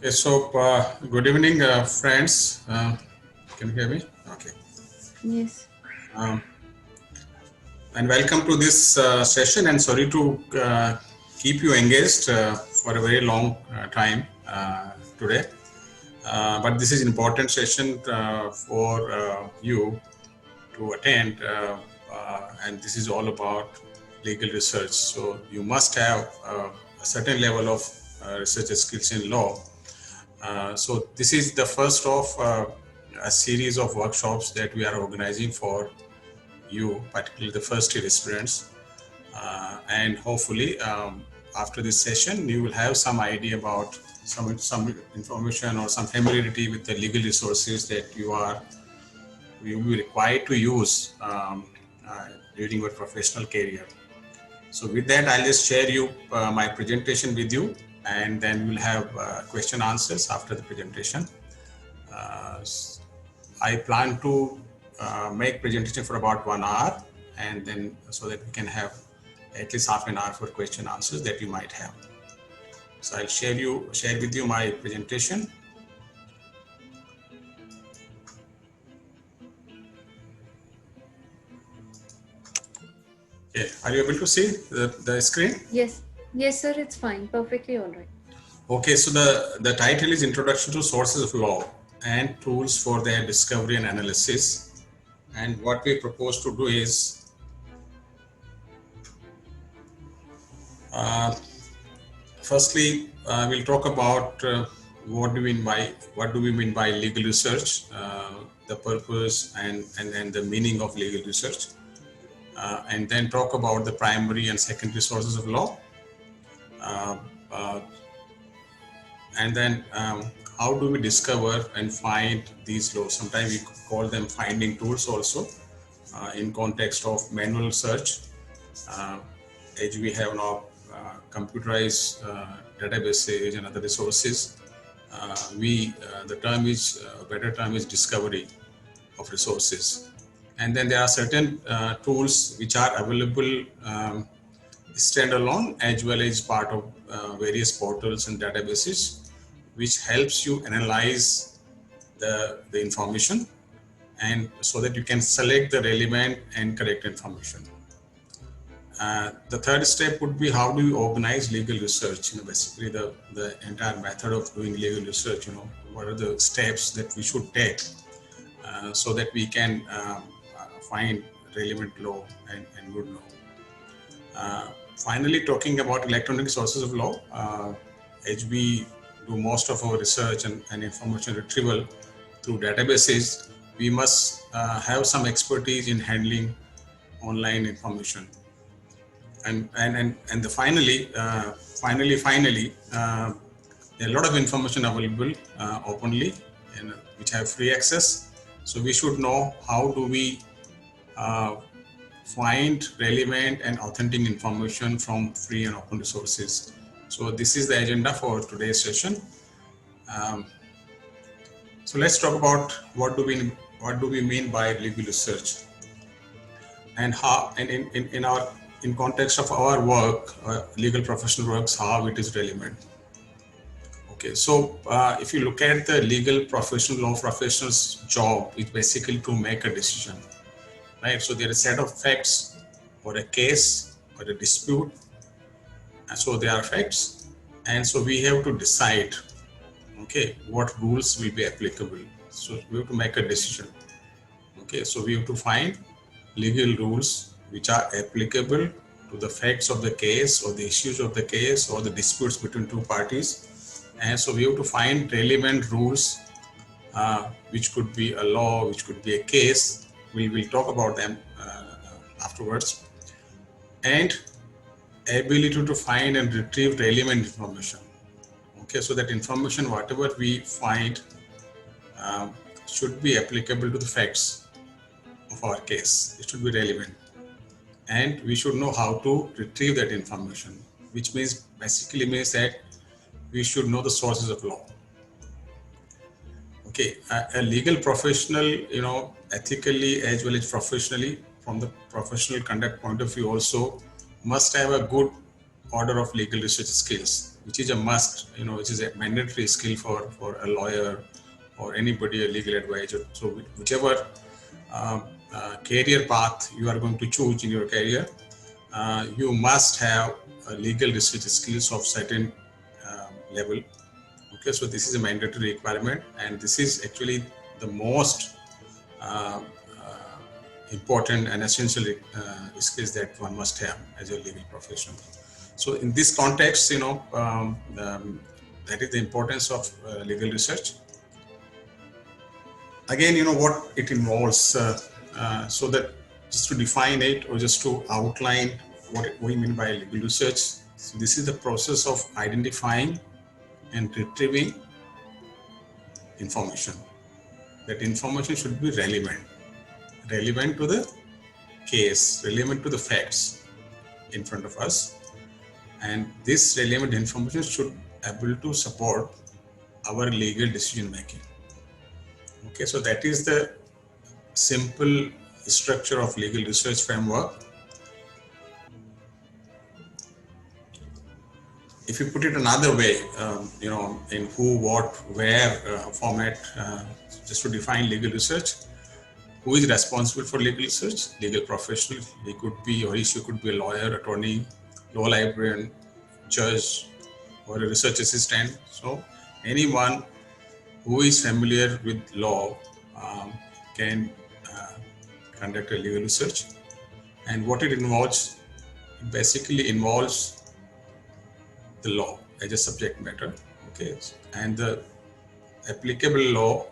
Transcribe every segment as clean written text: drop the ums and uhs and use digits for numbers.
Okay, so good evening, friends. Can you hear me? Okay. Yes. Um, and welcome to this session. And sorry to keep you engaged for a very long time today. But this is an important session for you to attend. And this is all about legal research. So you must have a certain level of research skills in law. So this is the first of a series of workshops that we are organizing for you, particularly the first year students. And hopefully after this session, you will have some idea about some information or some familiarity with the legal resources that you will be required to use during your professional career. So with that, I'll just share you my presentation with you, and then we'll have question answers after the presentation. I plan to make presentation for about 1 hour, and then so that we can have at least half an hour for question answers that you might have. So I'll share with you my presentation. Okay, are you able to see the screen? Yes. Yes, sir. It's fine. Perfectly all right. Okay, so the title is Introduction to Sources of Law and Tools for Their Discovery and Analysis. And what we propose to do is firstly, we'll talk about what do we mean by legal research, the purpose and the meaning of legal research, and then talk about the primary and secondary sources of law, and then how do we discover and find these laws. Sometimes we call them finding tools also in context of manual search, as we have now computerized databases and other resources. The better term is discovery of resources. And then there are certain tools which are available standalone as well as part of various portals and databases, which helps you analyze the information, and so that you can select the relevant and correct information. The third step would be how do you organize legal research? Basically the entire method of doing legal research. What are the steps that we should take so that we can find relevant law and good law. Finally, talking about electronic sources of law, as we do most of our research and information retrieval through databases, we must have some expertise in handling online information. And finally, there are a lot of information available openly and which have free access. So we should know how do we find relevant and authentic information from free and open resources. So this is the agenda for today's session. So let's talk about what do we mean by legal research, and how, and in context of our work, legal professional works, how it is relevant. Okay, so if you look at the legal law professional's job, it's basically to make a decision, right? So there are a set of facts or a case or a dispute, and so there are facts, and so we have to decide, okay, what rules will be applicable. So we have to make a decision. Okay, so we have to find legal rules which are applicable to the facts of the case or the issues of the case or the disputes between two parties. And so we have to find relevant rules, which could be a law, which could be a case. We will talk about them afterwards. And ability to find and retrieve relevant information. Okay, so that information, whatever we find, should be applicable to the facts of our case. It should be relevant. And we should know how to retrieve that information, which basically means that we should know the sources of law. Okay, a legal professional, ethically as well as professionally, from the professional conduct point of view also, must have a good order of legal research skills. which is a must, which is a mandatory skill for a lawyer or anybody, a legal advisor. So whichever career path you are going to choose in your career, you must have legal research skills of certain level. Okay, so this is a mandatory requirement, and this is actually the most important and essential skills that one must have as a legal professional. So in this context, that is the importance of legal research. Again, what it involves, so that just to define it or just to outline what we mean by legal research. So this is the process of identifying and retrieving information. That information should be relevant to the case, relevant to the facts in front of us, and this relevant information should be able to support our legal decision making. Okay, so that is the simple structure of legal research framework. If you put it another way, in who, what, where format, just to define legal research, who is responsible for legal research? Legal professional. He could be, or she could be a lawyer, attorney, law librarian, judge, or a research assistant. So anyone who is familiar with law can conduct a legal research. And what it involves, it basically involves the law as a subject matter, okay, and the applicable law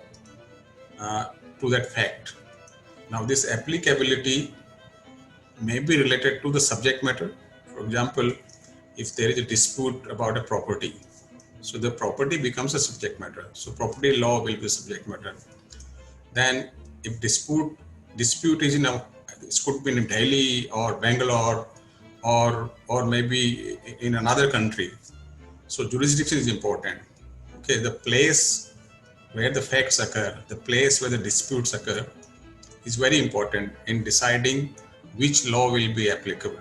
to that fact. Now, this applicability may be related to the subject matter. For example, if there is a dispute about a property, so the property becomes a subject matter. So property law will be subject matter. Then if dispute is in it could be in Delhi or Bangalore or maybe in another country. So jurisdiction is important. Okay, the place where the facts occur, the place where the disputes occur is very important in deciding which law will be applicable.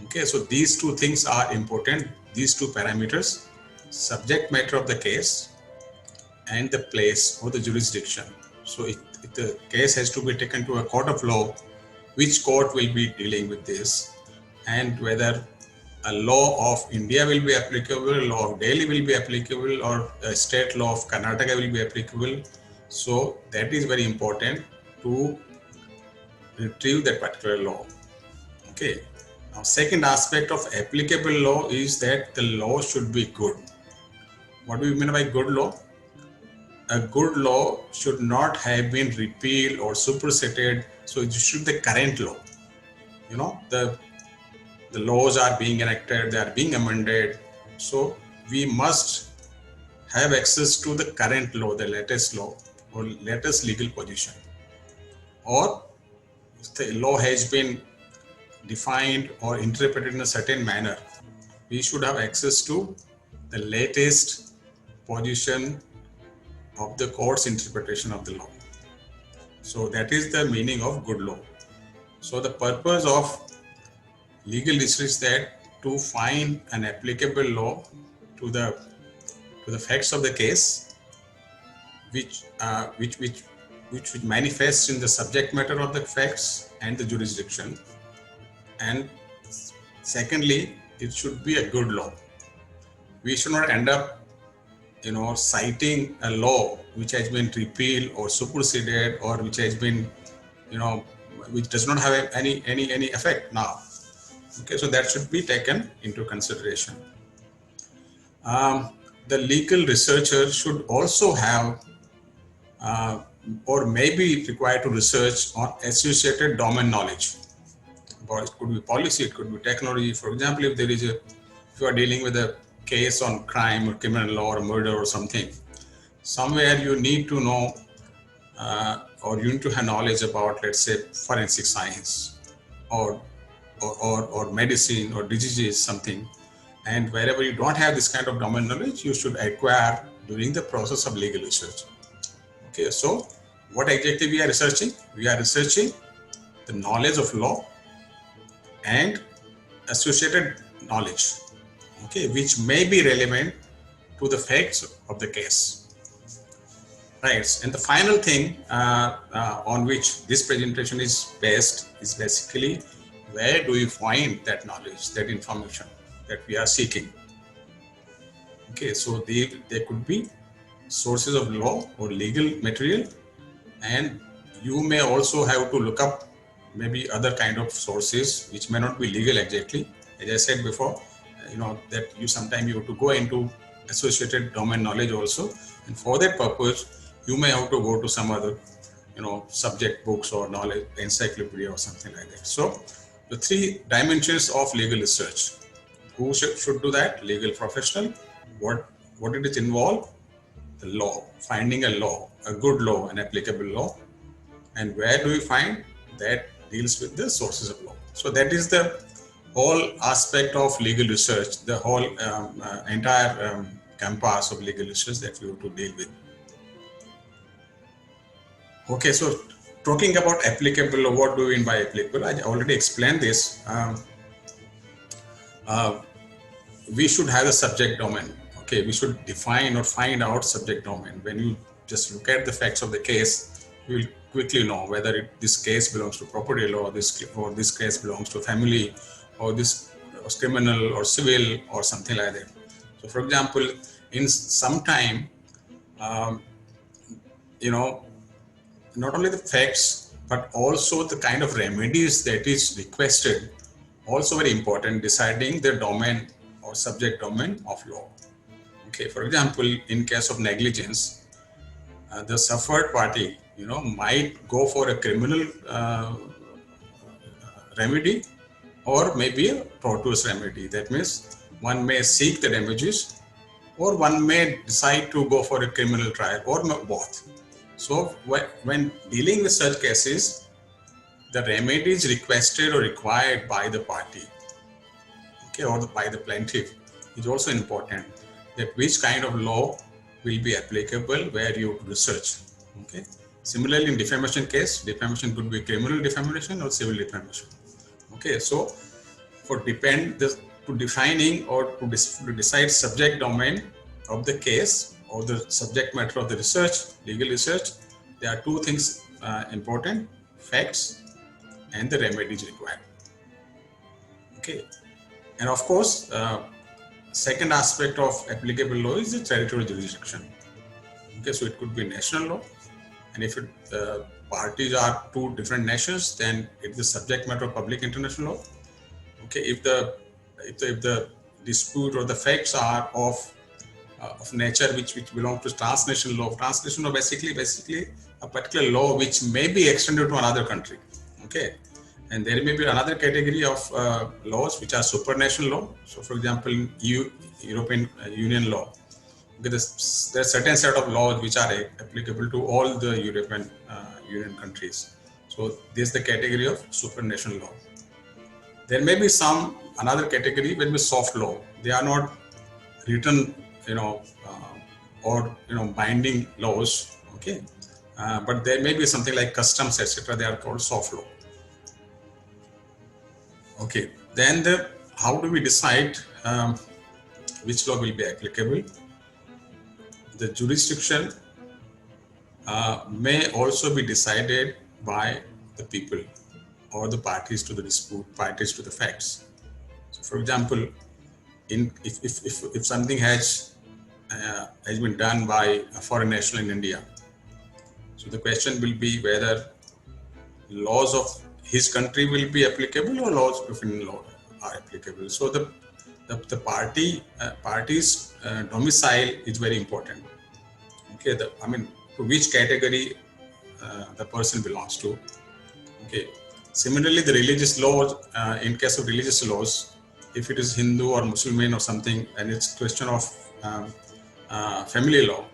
Okay, so these two things are important, these two parameters, subject matter of the case and the place or the jurisdiction. So if the case has to be taken to a court of law, which court will be dealing with this, and whether a law of India will be applicable, law of Delhi will be applicable, or a state law of Karnataka will be applicable. So that is very important to retrieve that particular law. Okay. Now, second aspect of applicable law is that the law should be good. What do we mean by good law? A good law should not have been repealed or superseded. So it should be the current law. The laws are being enacted, they are being amended. So we must have access to the current law, the latest law or latest legal position. Or if the law has been defined or interpreted in a certain manner, we should have access to the latest position of the court's interpretation of the law. So that is the meaning of good law. So the purpose of legal research is that to find an applicable law to the facts of the case, which manifests in the subject matter of the facts and the jurisdiction. And secondly, it should be a good law. We should not end up citing a law which has been repealed or superseded, or which has been which does not have any effect now. Okay, so that should be taken into consideration. The legal researcher should also have or may be required to research on associated domain knowledge. It could be policy, it could be technology. For example, if you are dealing with a case on crime or criminal law or murder or something, somewhere you need to know or you need to have knowledge about, let's say, forensic science or medicine or diseases, something. And wherever you don't have this kind of domain knowledge, you should acquire during the process of legal research. Okay, so what exactly we are researching? We are researching the knowledge of law and associated knowledge. okay, which may be relevant to the facts of the case. Right, and the final thing on which this presentation is based is basically where do you find that knowledge, that information that we are seeking. Okay, so they could be sources of law or legal material, and you may also have to look up maybe other kind of sources which may not be legal exactly. As I said before, that you sometimes you have to go into associated domain knowledge also, and for that purpose you may have to go to some other subject books or knowledge encyclopedia or something like that. So the three dimensions of legal research: who should do that? Legal professional. What it is involve? The law, finding a law, a good law, an applicable law. And where do we find? That deals with the sources of law. So that is the whole aspect of legal research, the whole entire campus of legal research that we have to deal with. Okay, so talking about applicable law, what do we mean by applicable? I already explained this. We should have a subject domain. Okay, we should define or find out subject domain. When you just look at the facts of the case, you will quickly know whether this case belongs to property law, or this case belongs to family, or this was criminal or civil or something like that. So, for example, in some time, not only the facts but also the kind of remedies that is requested, also very important, deciding the domain or subject domain of law. Okay, for example, in case of negligence, the suffered party, might go for a criminal remedy or maybe a tortuous remedy. That means one may seek the damages or one may decide to go for a criminal trial or both. So when dealing with such cases, the remedies requested or required by the party, okay, or by the plaintiff is also important. That which kind of law will be applicable where you research. Okay. Similarly, in defamation case, defamation could be criminal defamation or civil defamation. Okay, so for defining or to decide subject domain of the case or the subject matter of the research, legal research, there are two things important: facts and the remedies required. Okay, and of course, second aspect of applicable law is the territorial jurisdiction. Okay, so it could be national law, and if parties are two different nations, then it's the subject matter of public international law. Okay, if the dispute or the facts are of nature which belong to transnational law. Transnational law basically a particular law which may be extended to another country. Okay, and there may be another category of laws which are supranational law. So, for example, in European Union law, okay, there's a certain set of laws which are applicable to all the European Union countries. So, this is the category of supranational law. There may be another category which is soft law. They are not written, or binding laws. Okay, but there may be something like customs, etc. They are called soft law. Okay, then how do we decide which law will be applicable? The jurisdiction may also be decided by the people or the parties to the dispute, parties to the facts. So, for example, if something has been done by a foreign national in India, so the question will be whether laws of his country will be applicable or laws of Indian law are applicable. So the party's domicile is very important. Okay, to which category the person belongs to. Okay. Similarly, the religious laws, in case of religious laws, if it is Hindu or Muslim or something, and it's question of family law,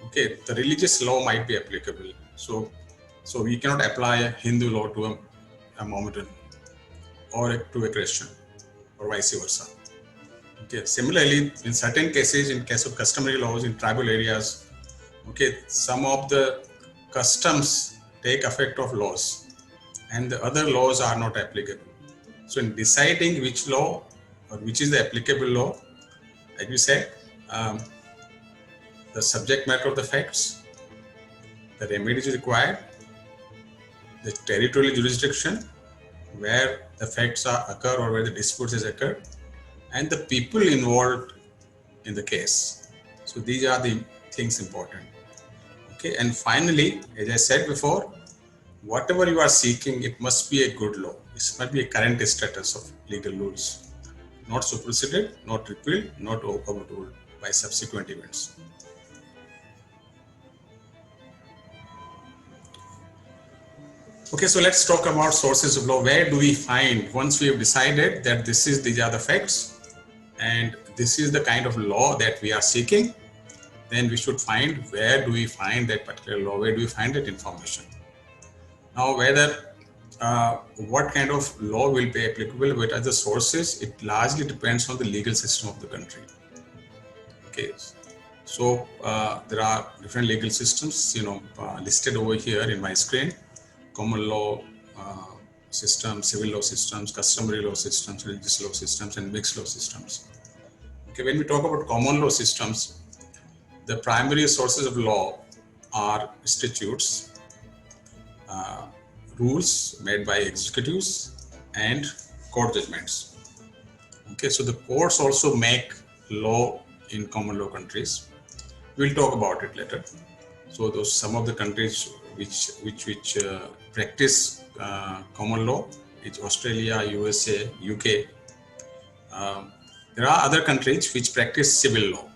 okay, the religious law might be applicable. So we cannot apply a Hindu law to a Mohammedan or to a Christian or vice versa. Okay. Similarly, in certain cases, in case of customary laws in tribal areas, okay, some of the customs take effect of laws and the other laws are not applicable. So in deciding which law or which is the applicable law, like we said, um, the subject matter of the facts, the remedies required, the territorial jurisdiction where the facts are occur or where the disputes has occurred, and the people involved in the case. So these are the things important. Okay, and finally, as I said before, whatever you are seeking, it must be a good law. It must be a current status of legal rules, not superseded, not repealed, not overruled by subsequent events. Okay, so let's talk about sources of law. Where do we find, once we have decided that these are the facts and this is the kind of law that we are seeking, then we should find where do we find that particular law, where do we find that information. Now, what kind of law will be applicable, what are the sources, it largely depends on the legal system of the country. Okay, so there are different legal systems, listed over here in my screen. Common law systems, civil law systems, customary law systems, religious law systems, and mixed law systems. Okay, when we talk about common law systems, the primary sources of law are statutes, rules made by executives, and court judgments. Okay, so the courts also make law in common law countries. We'll talk about it later. So those some of the countries which practice common law, it's Australia, USA, UK. There are other countries which practice civil law,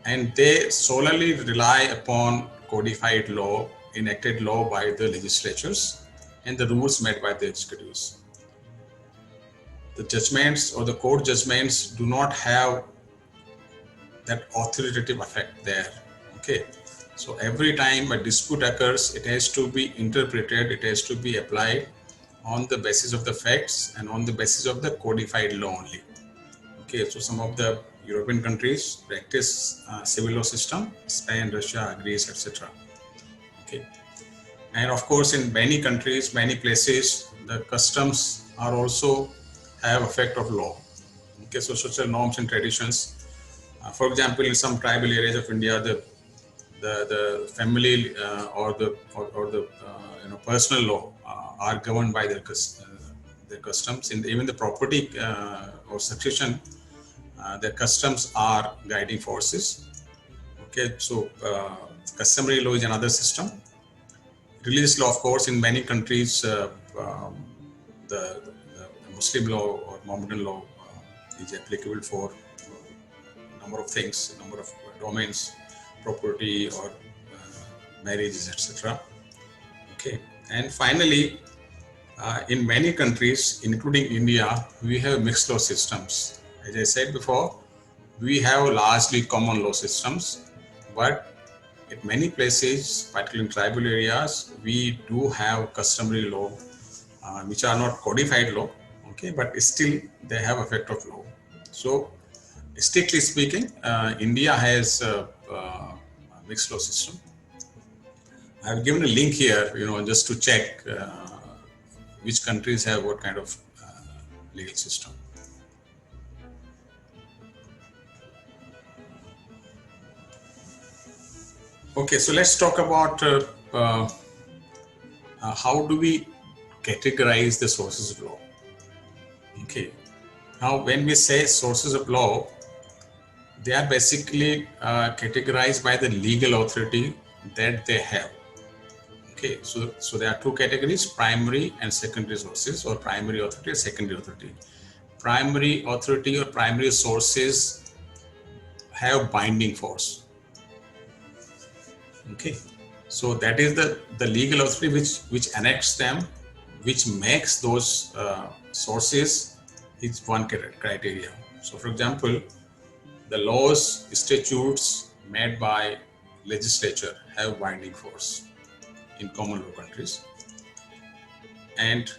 and they solely rely upon codified law, enacted law by the legislatures, and the rules made by the executives. The judgments or the court judgments do not have that authoritative effect there. Okay, so every time a dispute occurs, it has to be interpreted, it has to be applied on the basis of the facts and on the basis of the codified law only. Okay, so some of the European countries practice civil law system, Spain, Russia, Greece, etc. Okay, and of course in many countries, many places, the customs are also have effect of law. Okay, so social norms and traditions. For example, in some tribal areas of India, the family or the personal law are governed by their customs. In even the property or succession, their customs are guiding forces. Okay, so customary law is another system. Religious law, of course, in many countries, the Muslim law or Mohammedan law is applicable for number of things, number of domains, property or marriages, etc. Okay, and finally, in many countries, including India, we have mixed law systems. As I said before, we have largely common law systems, but in many places, particularly in tribal areas, we do have customary law, which are not codified law, okay, but still they have effect of law. So, strictly speaking, India has a mixed law system. I've given a link here, just to check which countries have what kind of legal system. Okay, so let's talk about how do we categorize the sources of law. Okay, now when we say sources of law, they are basically categorized by the legal authority that they have. Okay, so there are two categories: primary and secondary sources, or primary authority or secondary authority. Primary authority or primary sources have binding force. Okay, so that is the legal authority which enacts them, which makes those sources is one criteria. So, for example, the laws, statutes made by legislature have binding force in common law countries, and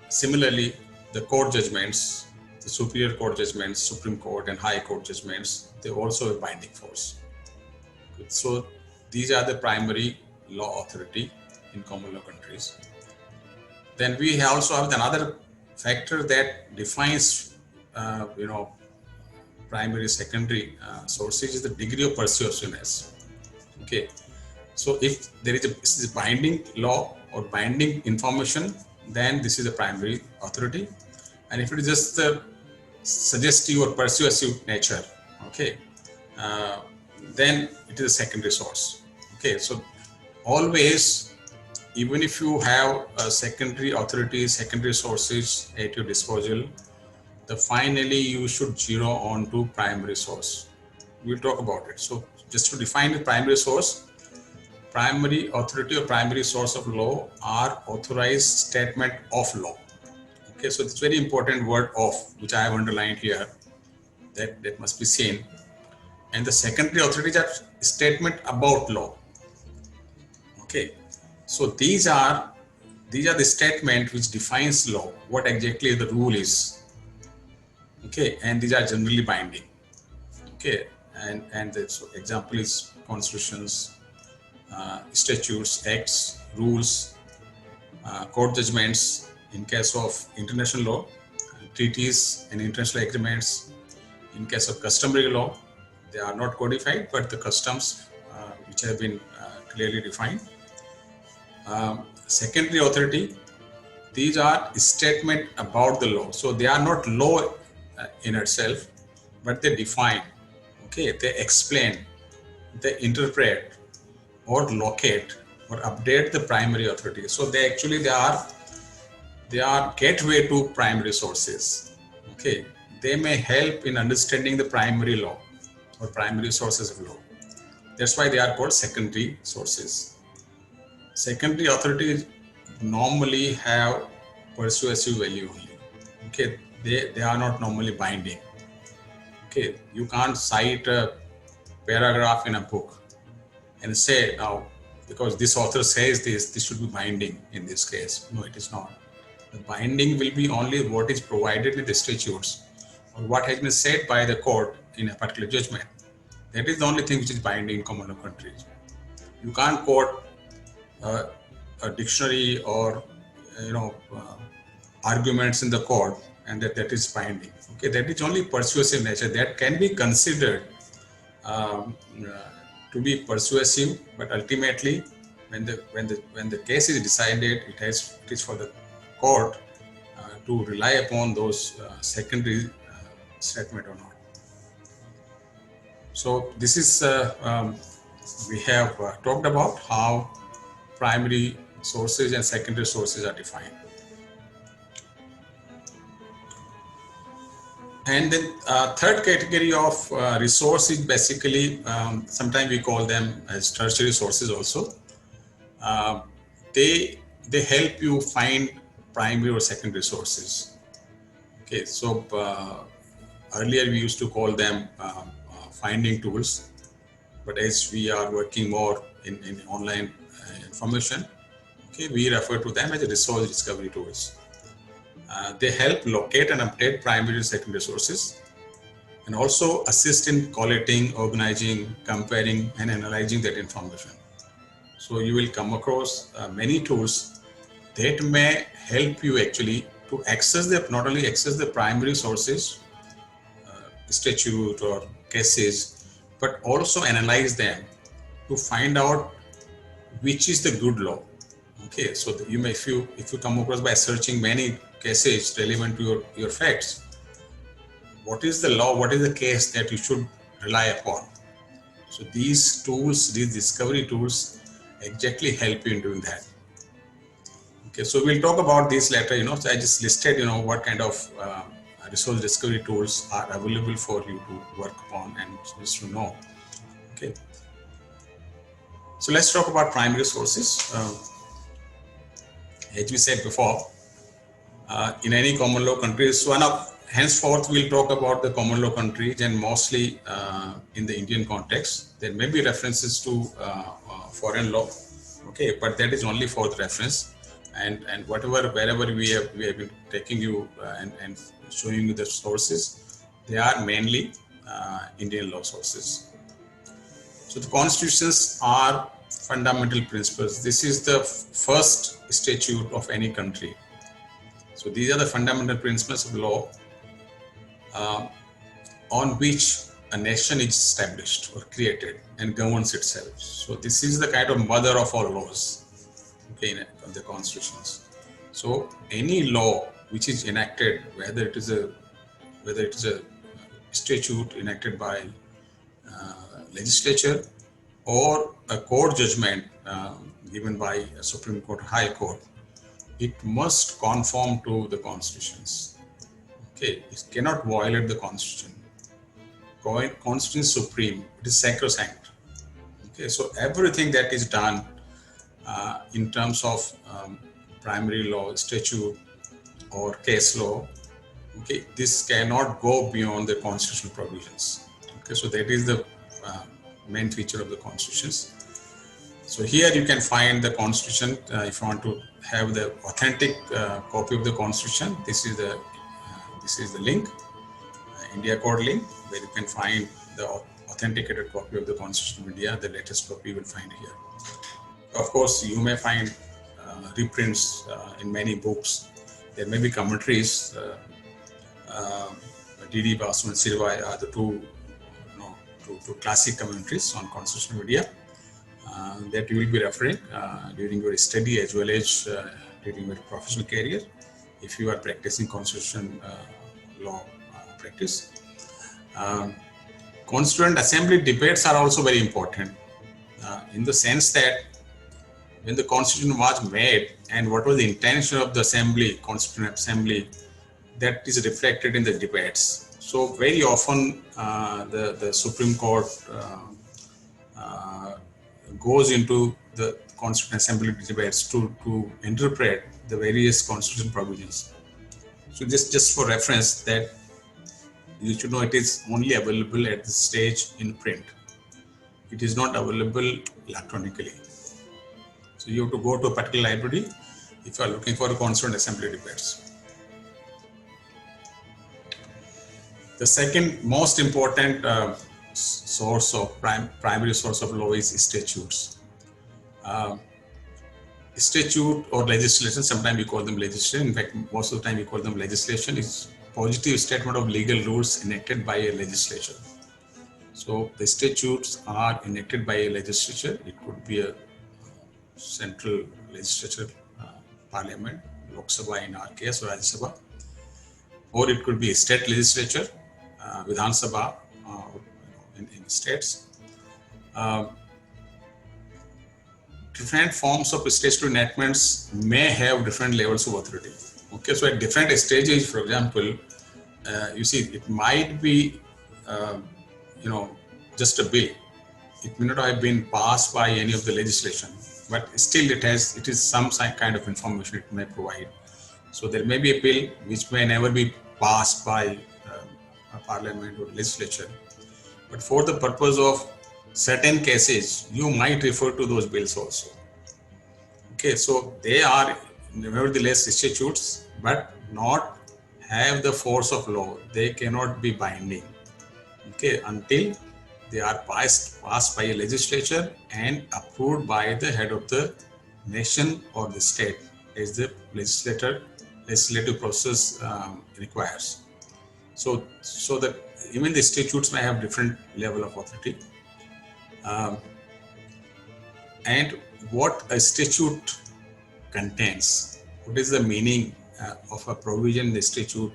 similarly, the court judgments, the superior court judgments, Supreme Court and High Court judgments, they also have binding force. So these are the primary law authority in common law countries. Then we also have another factor that defines, primary, secondary sources is the degree of persuasiveness. Okay, so if there is this is binding law or binding information, then this is a primary authority, and if it is just the suggestive or persuasive nature, okay, uh, then it is a secondary source. Okay, so always, even if you have a secondary authority, secondary sources at your disposal, finally you should zero on to primary source. We'll talk about it. So just to define the primary source, primary authority or primary source of law are authorized statement of law. Okay, so it's very important word of, which I have underlined here, that must be seen. And the secondary authorities are statement about law. Okay, so these are the statement which defines law, what exactly the rule is. Okay, and these are generally binding. Okay, and the example is constitutions, statutes, acts, rules, court judgments in case of international law, treaties and international agreements. In case of customary law, they are not codified, but the customs which have been clearly defined. Secondary authority, these are statement about the law. So they are not law in itself, but they define, okay, they explain, they interpret or locate or update the primary authority. So they are gateway to primary sources. Okay, they may help in understanding the primary law or primary sources of law. That's why they are called secondary sources. Secondary authorities normally have persuasive value only. Okay, they are not normally binding. Okay, you can't cite a paragraph in a book and say, now because this author says this should be binding in this case. No, it is not. The binding will be only what is provided in the statutes or what has been said by the court in a particular judgment. That is the only thing which is binding in common law countries. You can't quote a dictionary or arguments in the court and that is binding. Okay, that is only persuasive nature, that can be considered to be persuasive, but ultimately when the case is decided, it is for the court to rely upon those secondary statement or not. So this is we have talked about how primary sources and secondary sources are defined. And then third category of resource is basically, sometimes we call them as tertiary sources also. They help you find primary or secondary sources. Okay, so earlier we used to call them finding tools, but as we are working more in online information, okay, we refer to them as resource discovery tools. They help locate and update primary and secondary sources, and also assist in collating, organizing, comparing, and analyzing that information. So you will come across many tools that may help you actually to access not only access the primary sources, statute or cases, but also analyze them to find out which is the good law. Okay, so you may, if you come across by searching many cases relevant to your facts, what is the law, what is the case that you should rely upon? So these tools, these discovery tools exactly help you in doing that. Okay, so we'll talk about these later, so I just listed, what kind of resource discovery tools are available for you to work upon and just to know. Okay, so let's talk about primary sources. As we said before, in any common law countries, henceforth we'll talk about the common law countries, and mostly in the Indian context. There may be references to foreign law, okay, but that is only for the reference. And wherever we have been taking you and showing you the sources, they are mainly Indian law sources. So the constitutions are fundamental principles. This is the first statute of any country. So these are the fundamental principles of law. on which a nation is established or created and governs itself. So this is the kind of mother of all laws, okay, in the constitutions. So any law which is enacted, whether it is a statute enacted by legislature or a court judgment given by a Supreme Court, High Court, it must conform to the constitutions. Okay, it cannot violate the constitution. Constitution is supreme; it is sacrosanct. Okay, so everything that is done in terms of primary law, statute, or case law, okay, this cannot go beyond the constitutional provisions. Okay, so that is the main feature of the constitutions. So here you can find the constitution. If you want to have the authentic copy of the constitution, this is the link, India Code link, where you can find the authenticated copy of the Constitution of India. The latest copy you will find here. Of course, you may find reprints in many books. There may be commentaries. D.D. Basu and Sirvai are the two classic commentaries on Constitution of India that you will be referring during your study as well as during your professional career if you are practicing Constitution law practice. Constituent Assembly debates are also very important in the sense that when the Constitution was made and what was the intention of the Assembly, Constituent Assembly, that is reflected in the debates. So very often the Supreme Court goes into the Constituent Assembly debates to interpret the various constitutional provisions. So just for reference, that you should know it is only available at this stage in print. It is not available electronically. So you have to go to a particular library if you are looking for Constituent Assembly debates. The second most important source of primary source of law is statutes. Statute or legislation, sometimes we call them legislation. In fact, most of the time we call them legislation. Is positive statement of legal rules enacted by a legislature. So the statutes are enacted by a legislature. It could be a central legislature, parliament, Lok Sabha in our case, or Rajya Sabha, or it could be a state legislature, Vidhan Sabha in states. Different forms of statutory enactments may have different levels of authority. Okay, so at different stages, for example, you see, it might be, just a bill. It may not have been passed by any of the legislation, but still it is some kind of information it may provide. So there may be a bill which may never be passed by a parliament or legislature, but for the purpose of certain cases, you might refer to those bills also. Okay, so they are nevertheless statutes, but not have the force of law. They cannot be binding, okay, until they are passed by a legislature and approved by the head of the nation or the state, as the legislative process requires. So that even the statutes may have different level of authority. And what a statute contains, what is the meaning of a provision in the statute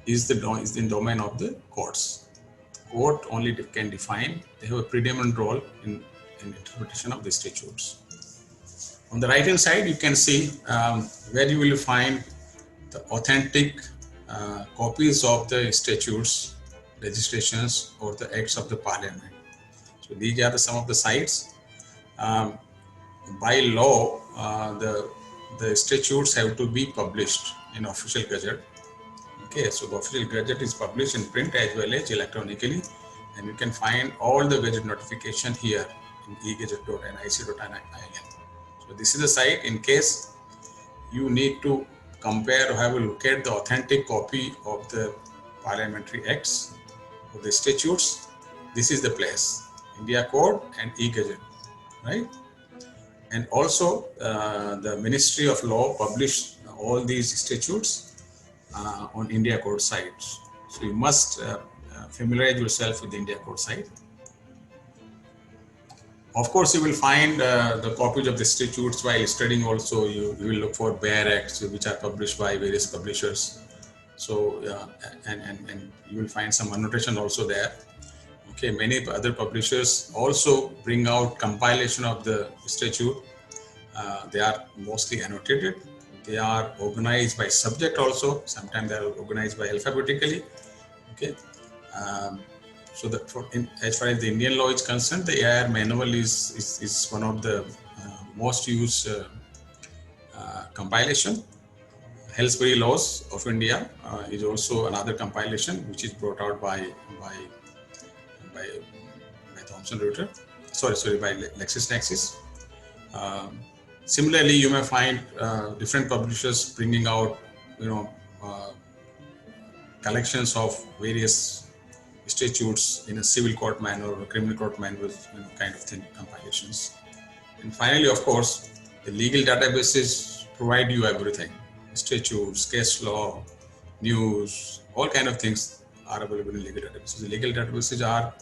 is the domain of the courts. Court only can define. They have a predominant role in interpretation of the statutes. On the right hand side, you can see where you will find the authentic copies of the statutes, legislations, or the acts of the parliament. So these are some of the sites. By law, the statutes have to be published in official gazette. Okay, so the official gazette is published in print as well as electronically, and you can find all the gazette notification here in egazette.nic.in. So this is the site in case you need to compare or have a look at the authentic copy of the parliamentary acts or the statutes. This is the place, India Code and e-gazette, right? And also the Ministry of Law published all these statutes on India Code sites. So you must familiarize yourself with the India Code site. Of course, you will find the copies of the statutes while studying. Also, you will look for bare acts which are published by various publishers. So, and you will find some annotation also there. Okay, many other publishers also bring out compilation of the statute. They are mostly annotated. They are organized by subject also. Sometimes they are organized by alphabetically. Okay. So that as far as the Indian law is concerned, the AIR manual is one of the most used compilation. Hellsbury Laws of India is also another compilation which is brought out by Thomson Reuters. Sorry, by LexisNexis. Similarly, you may find different publishers bringing out, collections of various statutes in a civil court manual or criminal court manual, kind of thing, compilations. And finally, of course, the legal databases provide you everything: statutes, case law, news, all kind of things are available in legal databases. The legal databases are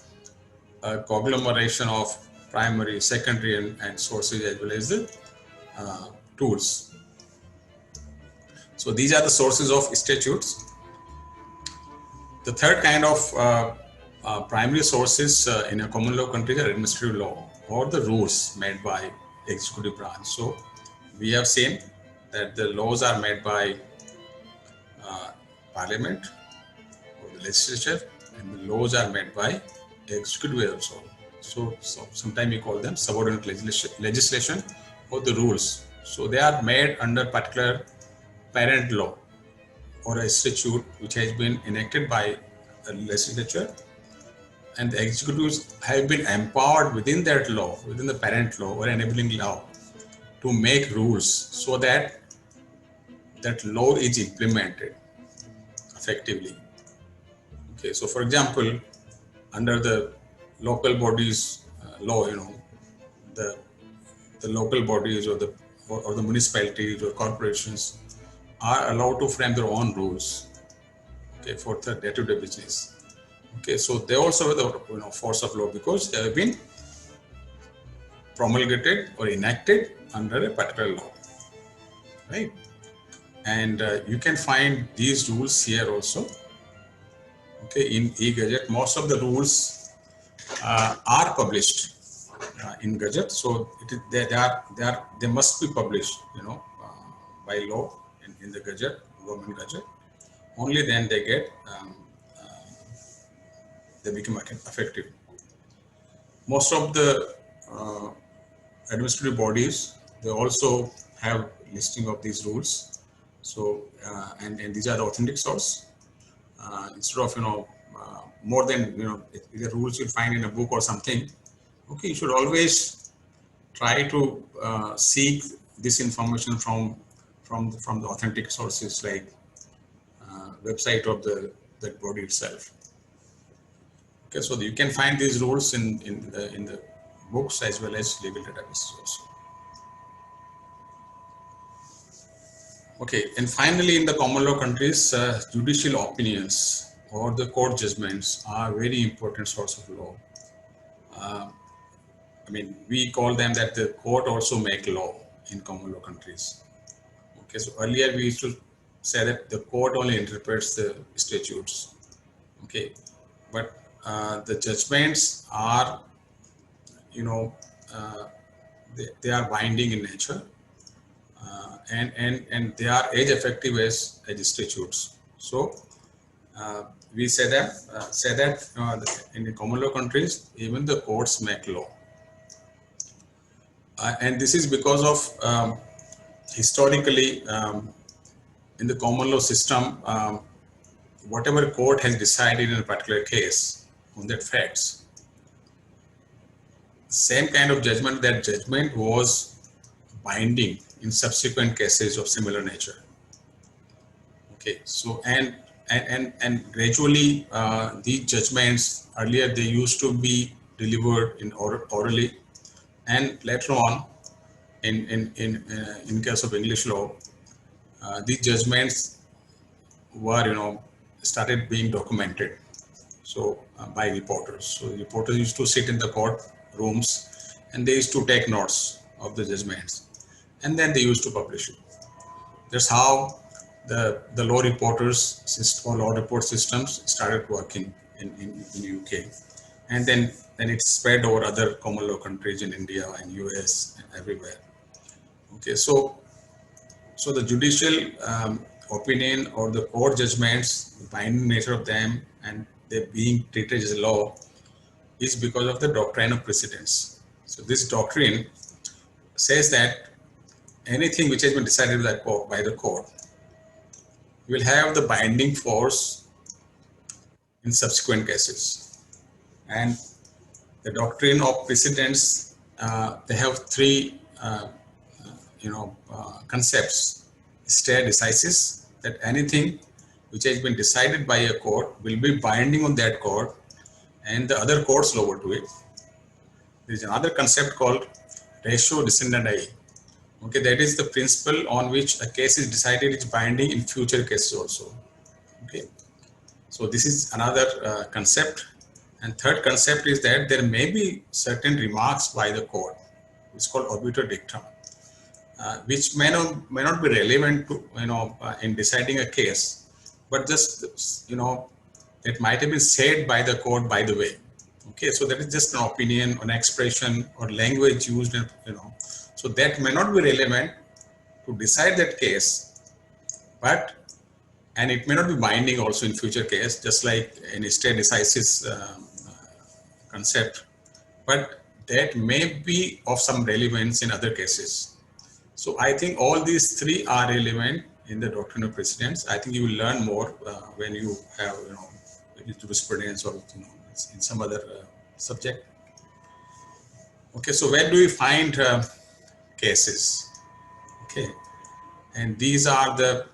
a conglomeration of primary, secondary, and sources, as well as the tools. So these are the sources of statutes. The third kind of primary sources in a common law country are administrative law, or the rules made by executive branch. So we have seen that the laws are made by parliament or the legislature, and the laws are made by executive also. So sometimes we call them subordinate legislation or the rules. So they are made under particular parent law or a statute which has been enacted by a legislature, and the executives have been empowered within that law, within the parent law or enabling law, to make rules so that that law is implemented effectively. Okay, so for example, under the local bodies law, the local bodies or the municipalities or corporations are allowed to frame their own rules, okay, for the day-to-day business. Okay, so they also have the force of law because they have been promulgated or enacted under a particular law, right? And you can find these rules here also. Okay, in e-Gazette, most of the rules are published in Gazette, so they must be published, by law in the Gazette, government Gazette. Only then they get they become effective. Most of the administrative bodies, they also have listing of these rules. So and these are the authentic source. Instead of more than the rules you'll find in a book or something. Okay, you should always try to seek this information from the authentic sources, like website of that body itself. Okay, so you can find these rules in the books as well as legal databases also. Okay, and finally, in the common law countries, judicial opinions or the court judgments are very important source of law. We call them that the court also make law in common law countries. Okay, so earlier we used to say that the court only interprets the statutes. Okay, but the judgments are, they are binding in nature, and they are as effective as statutes. So we say that in the common law countries, even the courts make law. And this is because of historically in the common law system, whatever court has decided in a particular case on that facts, same kind of judgment, that judgment was binding in subsequent cases of similar nature. Okay, so and gradually these judgments, earlier they used to be delivered in orally, and later on in case of English law, these judgments were started being documented. So by reporters. So reporters used to sit in the court rooms and they used to take notes of the judgments, and then they used to publish it. That's how the law reporters or law report systems started working in UK, and then it spread over other common law countries in India and US and everywhere. Okay, so the judicial opinion or the court judgments, the binding nature of them, and they being treated as law is because of the doctrine of precedence. So this doctrine says that anything which has been decided by the court will have the binding force in subsequent cases. And the doctrine of precedence, they have three, concepts. Stare decisis, that anything which has been decided by a court will be binding on that court and the other courts lower to it. There is another concept called ratio descendendi. Okay, that is the principle on which a case is decided is binding in future cases also. Okay, so this is another concept. And third concept is that there may be certain remarks by the court, it's called obiter dictum, which may not be relevant to in deciding a case, but just it might have been said by the court by the way. Okay, so that is just an opinion, an expression, or language used, so that may not be relevant to decide that case, but and it may not be binding also in future case, just like in stare decisis concept, but that may be of some relevance in other cases. So I think all these three are relevant in the doctrine of precedence. I think you will learn more when you have jurisprudence or in some other subject. Okay, so where do we find cases? Okay, and these are the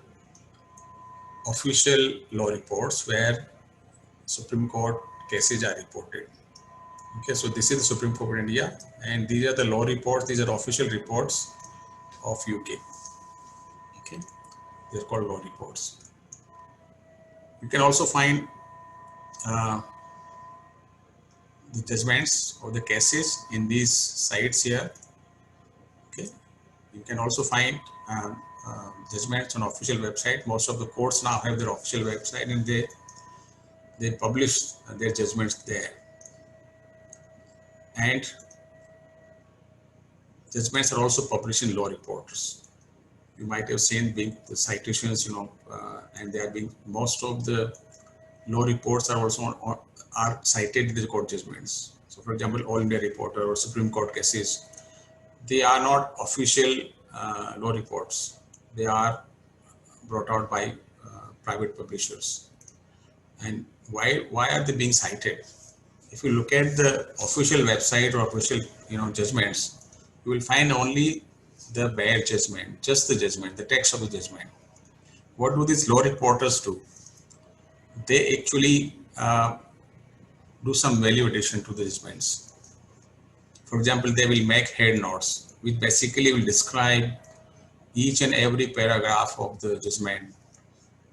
official law reports where Supreme Court cases are reported. Okay, so this is the Supreme Court of India, and these are the law reports. These are official reports of UK. Okay, they're called law reports. You can also find the judgments or the cases in these sites here. Okay, you can also find judgments on official website. Most of the courts now have their official website, and they publish their judgments there. And judgments are also published in law reports. You might have seen being the citations, and they are being, most of the law reports are also are cited in the court judgments. So, for example, All India Reporter or Supreme Court cases, they are not official law reports. They are brought out by private publishers. And why are they being cited? If you look at the official website or official judgments, you will find only the bare judgment, just the judgment, the text of the judgment. What do these law reporters do? They actually do some value addition to the judgments. For example, they will make head notes, which basically will describe each and every paragraph of the judgment.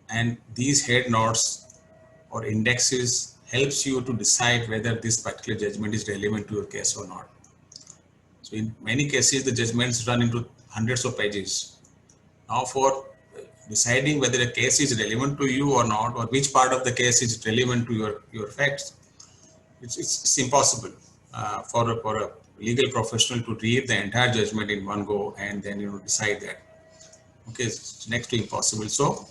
And these head notes or indexes helps you to decide whether this particular judgment is relevant to your case or not. So in many cases, the judgments run into hundreds of pages. Now for deciding whether a case is relevant to you or not, or which part of the case is relevant to your facts, it's impossible for a legal professional to read the entire judgment in one go and then decide that. Okay, it's next to impossible. So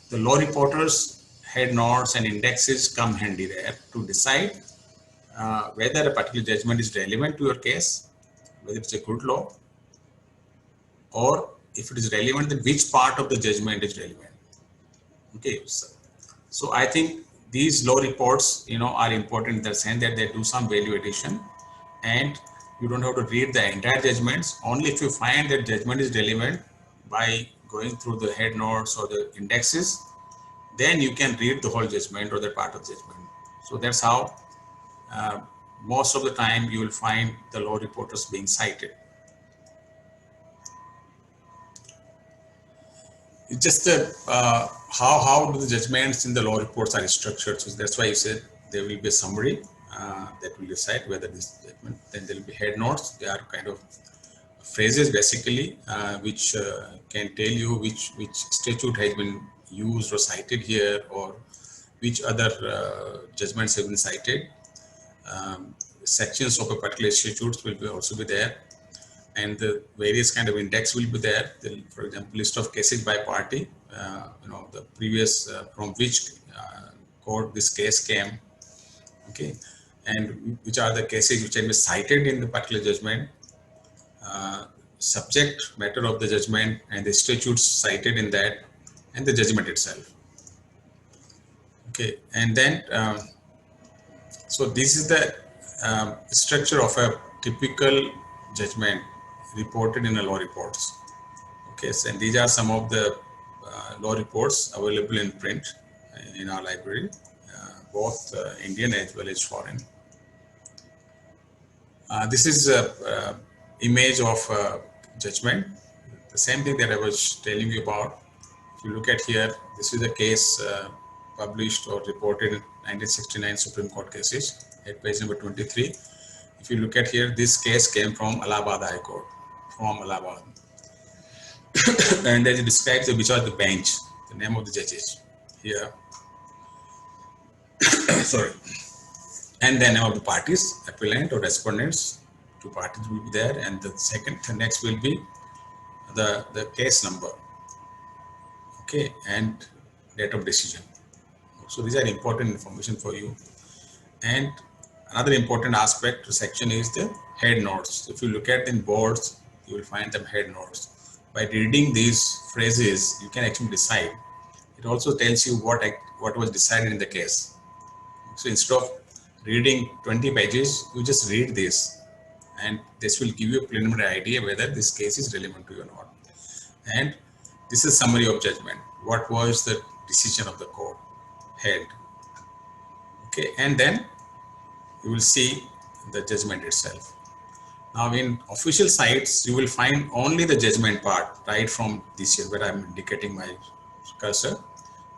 the law reporters, head notes and indexes come handy there to decide whether a particular judgment is relevant to your case, whether it's a good law, or if it is relevant, then which part of the judgment is relevant. Okay, so I think these law reports, are important in the sense that they do some value addition, and you don't have to read the entire judgments. Only if you find that judgment is relevant by going through the head notes or the indexes, then you can read the whole judgment or the part of the judgment. So that's how most of the time you will find the law reporters being cited. It's just how do the judgments in the law reports are structured. So that's why you said there will be a summary that will decide whether this judgment. Then there will be head notes. They are kind of phrases basically which can tell you which statute has been used or cited here, or which other judgments have been cited. Sections of a particular statutes will be also be there, and the various kind of index will be there. For example, list of cases by party, the previous from which court this case came, okay, and which are the cases which have been cited in the particular judgment, subject matter of the judgment, and the statutes cited in that, and the judgment itself. Okay, and then so this is the structure of a typical judgment reported in a law reports. Okay, so, and these are some of the law reports available in print in our library, both Indian as well as foreign. This is a image of judgment. The same thing that I was telling you about. If you look at here, this is a case published or reported in 1969 Supreme Court cases at page number 23. If you look at here, this case came from Allahabad High Court, from Allahabad. And as it describes which are the bench, the name of the judges here. Sorry. And then name of the parties, appellant or respondents, two parties will be there, and the next will be the case number, okay, and date of decision. So these are important information for you. And another important aspect to section is the head notes. If you look at in boards, you will find them head notes. By reading these phrases, you can actually decide. It also tells you what was decided in the case. So instead of reading 20 pages, you just read this, and this will give you a preliminary idea whether this case is relevant to you or not. And this is summary of judgment. What was the decision of the court held? Okay, and then you will see the judgment itself. Now in official sites, you will find only the judgment part, right from this here where I'm indicating my cursor.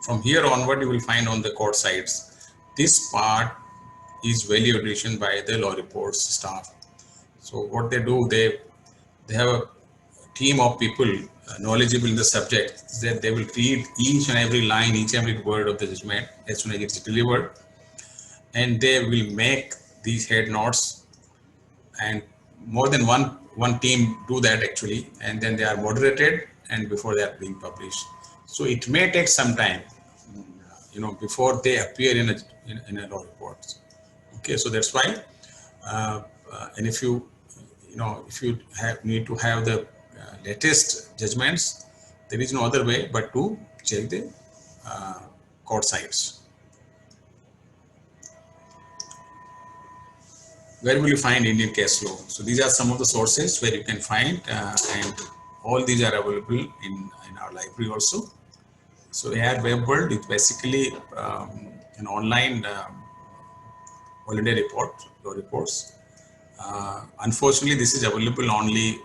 From here onward, you will find on the court sites. This part is value addition by the law reports staff. So what they do, they have a team of people knowledgeable in the subject, that they will read each and every line, each and every word of the judgment as soon as it's delivered, and they will make these head notes, and more than one team do that actually, and then they are moderated and before they are being published. So it may take some time, before they appear in a law report. Okay, so that's why, and if you need to have the latest judgments, there is no other way but to check the court sites. Where will you find Indian case law? So these are some of the sources where you can find, and all these are available in our library also. So AI Web World is basically an online holiday report, law reports. Unfortunately, this is available only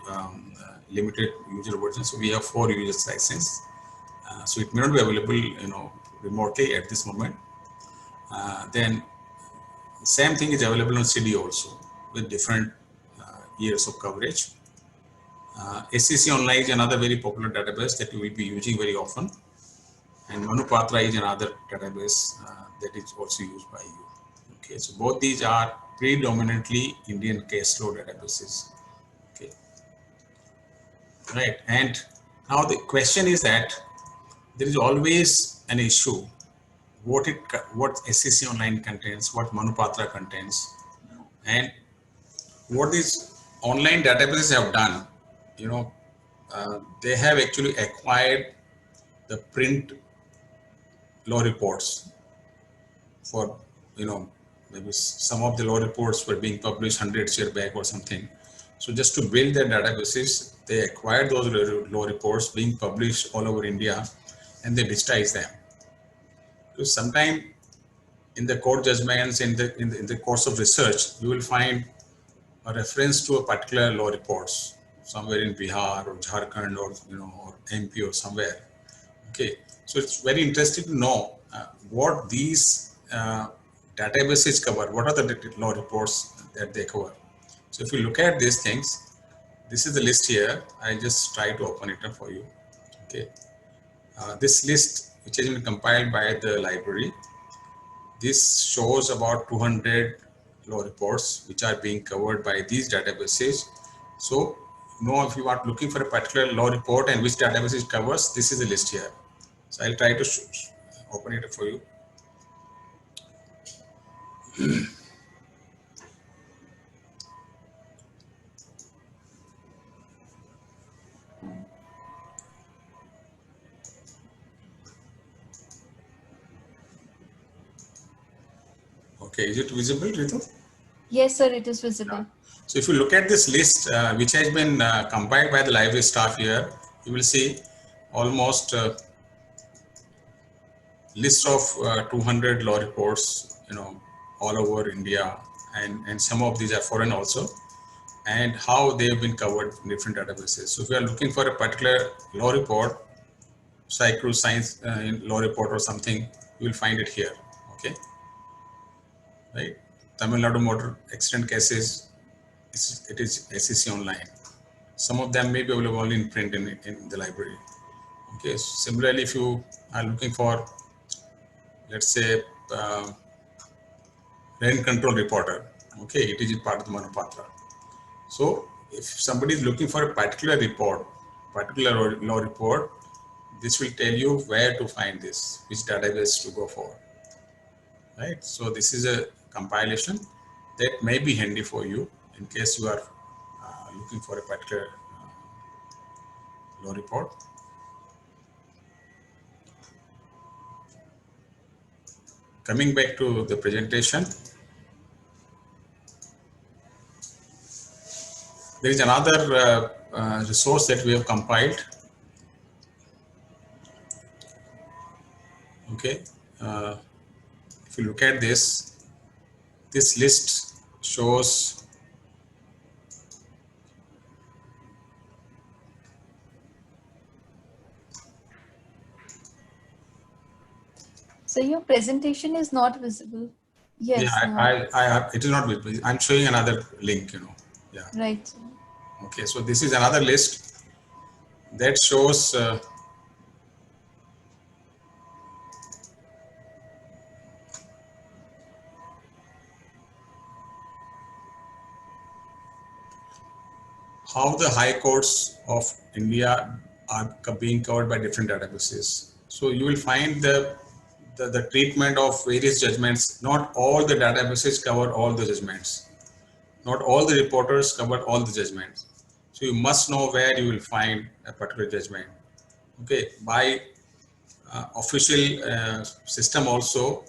limited user version. So we have 4 users license. So it may not be available, remotely at this moment. Then same thing is available on CD also with different years of coverage. SCC Online is another very popular database that you will be using very often. And Manupatra is another database that is also used by you. Okay, so both these are predominantly Indian case law databases. Okay, right. And now the question is that there is always an issue. What SCC Online contains, what Manupatra contains, and what these online databases have done. They have actually acquired the print law reports for, maybe some of the law reports were being published hundreds years back or something. So just to build their databases, they acquired those law reports being published all over India, and they digitize them. So sometime in the court judgments, in the course of research, you will find a reference to a particular law reports somewhere in Bihar or Jharkhand or or MP or somewhere. Okay, so it's very interesting to know what these databases cover, what are the law reports that they cover. So if you look at these things, this is the list here. I just try to open it up for you. Okay, this list, which has been compiled by the library, this shows about 200 law reports which are being covered by these databases. So, if you are looking for a particular law report and which database it covers, this is the list here. So I'll try to open it up for you. Okay, is it visible, Ritu? Yes, sir, it is visible. So if you look at this list, which has been compiled by the library staff here, you will see almost list of 200 law reports, all over India, and some of these are foreign also, and how they have been covered in different databases. So if you are looking for a particular law report, psycho science law report or something, you will find it here. Okay, right? Tamil Nadu motor accident cases, it is SEC online. Some of them may be available only in print in the library. Okay, so similarly, if you are looking for, let's say, rent control reporter, okay, it is part of the Manupatra. So if somebody is looking for a particular report, particular law report, this will tell you where to find this, which database to go for, right? So this is a compilation that may be handy for you in case you are looking for a particular law report. Coming back to the presentation, there is another resource that we have compiled. Okay, if you look at this list shows So your presentation is not visible. Yes, I it is not visible. I'm showing another link, Yeah. Right. Okay, so this is another list that shows how the high courts of India are being covered by different databases. So you will find the treatment of various judgments. Not all the databases cover all the judgments. Not all the reporters cover all the judgments. So you must know where you will find a particular judgment. Okay, by official system also,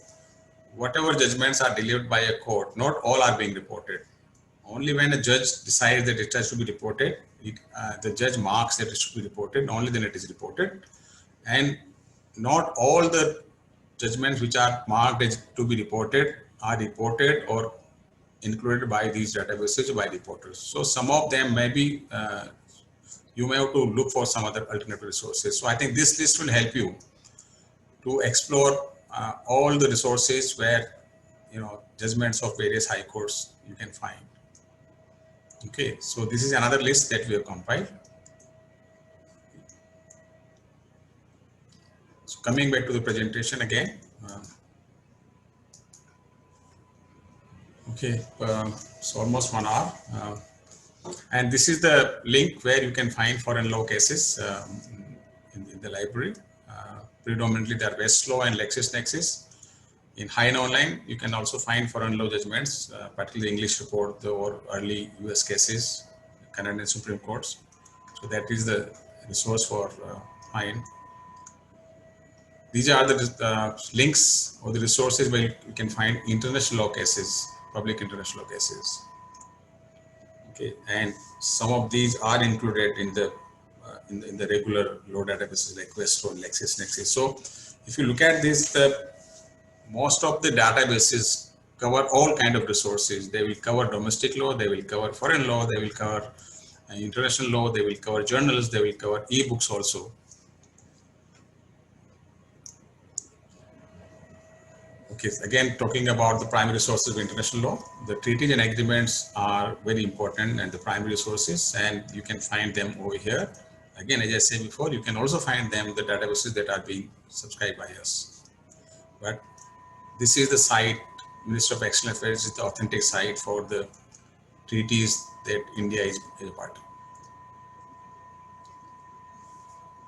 whatever judgments are delivered by a court, not all are being reported. Only when a judge decides that it has to be reported, the judge marks that it should be reported, only then it is reported. And not all the judgments which are marked as to be reported are reported or included by these databases by reporters. So some of them may be, you may have to look for some other alternative resources. So I think this list will help you to explore all the resources where, judgments of various high courts you can find. Okay, so this is another list that we have compiled. So coming back to the presentation again. Okay, so almost 1 hour. And this is the link where you can find foreign law cases in the library. Predominantly they are Westlaw and LexisNexis. In Hine Online, you can also find foreign law judgments, particularly English report or early US cases, Canadian Supreme Courts. So that is the resource for Hine. These are the links or the resources where you can find international law cases, public international law cases. Okay, and some of these are included in the regular law databases like Westlaw and LexisNexis. So if you look at this, most of the databases cover all kind of resources. They will cover domestic law, they will cover foreign law, they will cover international law, they will cover journals, they will cover e-books also. Okay, again, talking about the primary sources of international law, the treaties and agreements are very important and the primary sources, and you can find them over here. Again, as I said before, you can also find them in the databases that are being subscribed by us. But this is the site, Minister of External Affairs is the authentic site for the treaties that India is a part of.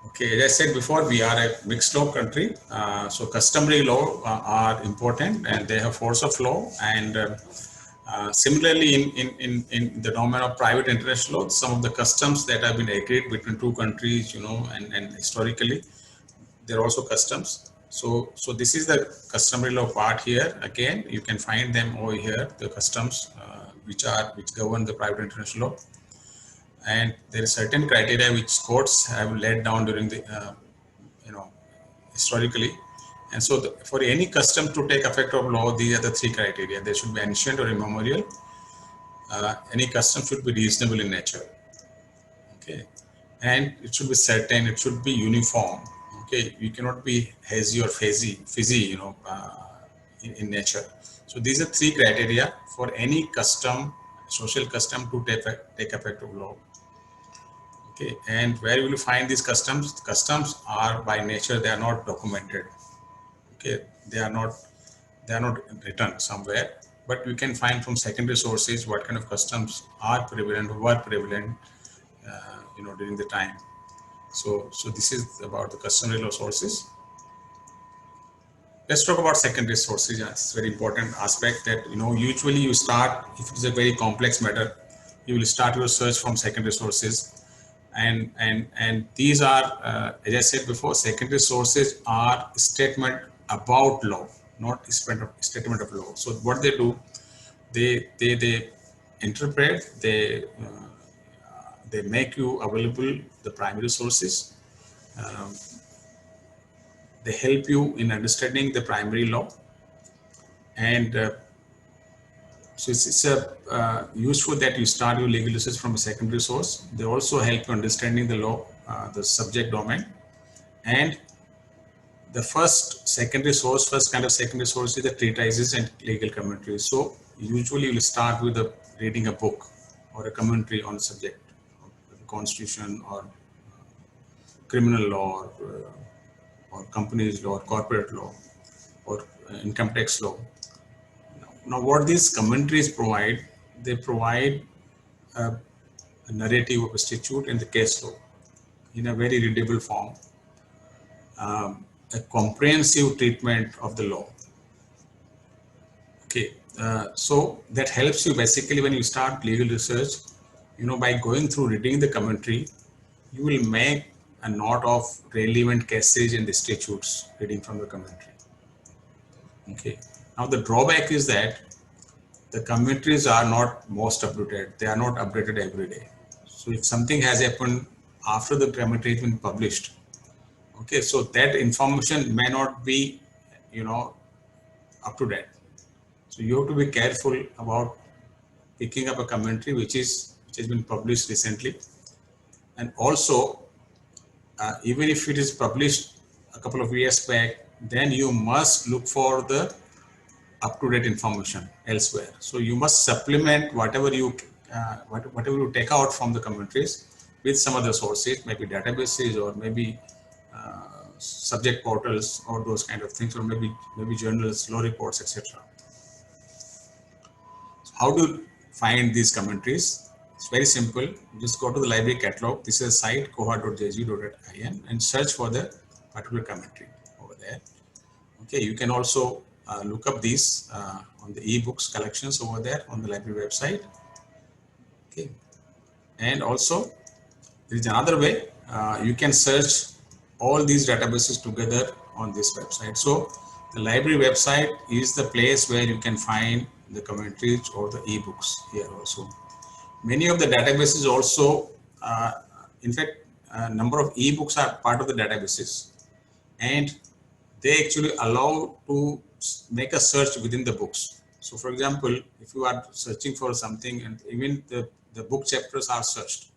Okay, as I said before, we are a mixed law country. So customary law are important and they have force of law. And similarly, in the domain of private international law, some of the customs that have been agreed between two countries, and historically, they're also customs. So this is the customary law part here. Again, you can find them over here, the customs which govern the private international law. And there is certain criteria which courts have laid down during the historically, and so for any custom to take effect of law, these are the three criteria. They should be ancient or immemorial. Any custom should be reasonable in nature, okay, and it should be certain, it should be uniform, okay. You cannot be hazy or fizzy, in nature. So these are three criteria for any custom, social custom to take effect of law. Okay, and where will you find these customs? Customs are by nature, they are not documented. Okay, they are not written somewhere, but we can find from secondary sources what kind of customs are prevalent, were prevalent, during the time. So this is about the customary law sources. Let's talk about secondary sources. It's a very important aspect that, usually you start, if it's a very complex matter, you will start your search from secondary sources. And these are, as I said before, secondary sources are statement about law, not statement of law. So what they do, they interpret, they make you available the primary sources. They help you in understanding the primary law, and so it's useful that you start your legal research from a secondary source. They also help you understanding the law, the subject domain, and the first kind of secondary source is the treatises and legal commentaries. So usually you'll start with reading a book or a commentary on the subject of the constitution or criminal law or companies law or corporate law or income tax law. Now what these commentaries provide, they provide a narrative of a statute and the case law in a very readable form, a comprehensive treatment of the law. Okay, so that helps you basically when you start legal research, by going through reading the commentary, you will make a note of relevant cases in the statutes reading from the commentary. Okay, now the drawback is that the commentaries are not most up to date. They are not updated every day. So if something has happened after the commentary has been published, okay, so that information may not be, up to date. So you have to be careful about picking up a commentary which has been published recently, and also even if it is published a couple of years back, then you must look for the up-to-date information elsewhere. So you must supplement whatever you take out from the commentaries with some other sources, maybe databases or maybe subject portals or those kind of things, or maybe journals, law reports, etc. So how to find these commentaries? It's very simple. You just go to the library catalog. This is a site cohort.jg.in and search for the particular commentary over there. Okay, you can also look up these on the ebooks collections over there on the library website. Okay, and also there is another way. You can search all these databases together on this website. So the library website is the place where you can find the commentaries or the ebooks here also. Many of the databases also, in fact, a number of ebooks are part of the databases, and they actually allow to make a search within the books. So for example, if you are searching for something and even the book chapters are searched.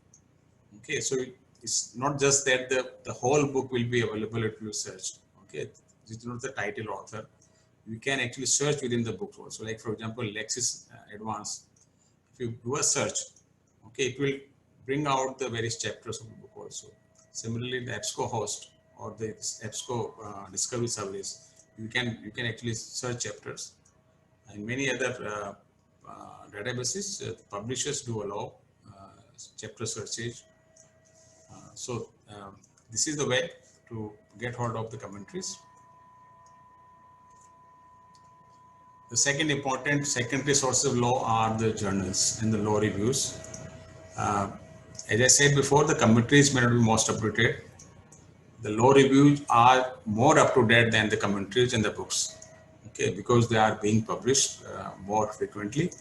Okay, so it's not just that the whole book will be available if you search. Okay, it's not the title author. you can actually search within the books also. Like for example, Lexis Advanced, if you do a search, okay, it will bring out the various chapters of the book also. Similarly, the EBSCO host or the EBSCO discovery service, you can actually search chapters. And many other databases, publishers do allow chapter searches. So this is the way to get hold of the commentaries. The second important secondary sources of law are the journals and the law reviews. As I said before, the commentaries may not be most up to date. The law reviews are more up to date than the commentaries and the books. Okay, because they are being published more frequently.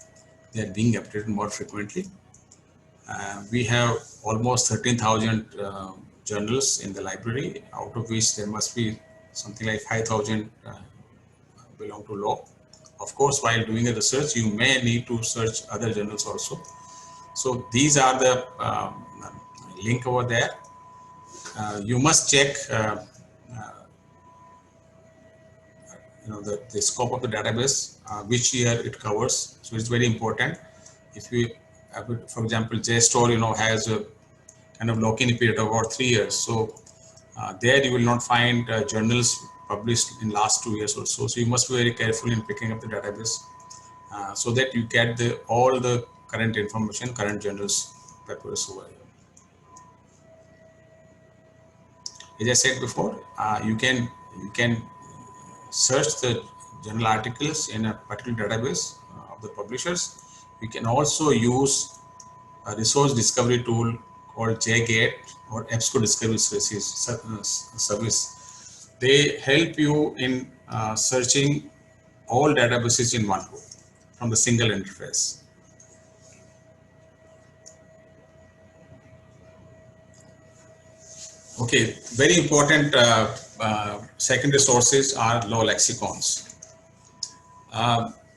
They are being updated more frequently. We have almost 13,000 journals in the library, out of which there must be something like 5,000 belong to law. Of course, while doing a research, you may need to search other journals also. So these are the link over there. You must check the scope of the database, which year it covers. So it's very important. If you, for example, JSTOR, has a kind of lock-in period of about 3 years. So there you will not find journals published in last 2 years or so. So you must be very careful in picking up the database so that you get all the current information, current journals papers over here. As I said before, you can search the journal articles in a particular database of the publishers. You can also use a resource discovery tool called JGate or EBSCO Discovery Service. They help you in searching all databases in one go from the single interface. Okay, very important secondary sources are law lexicons.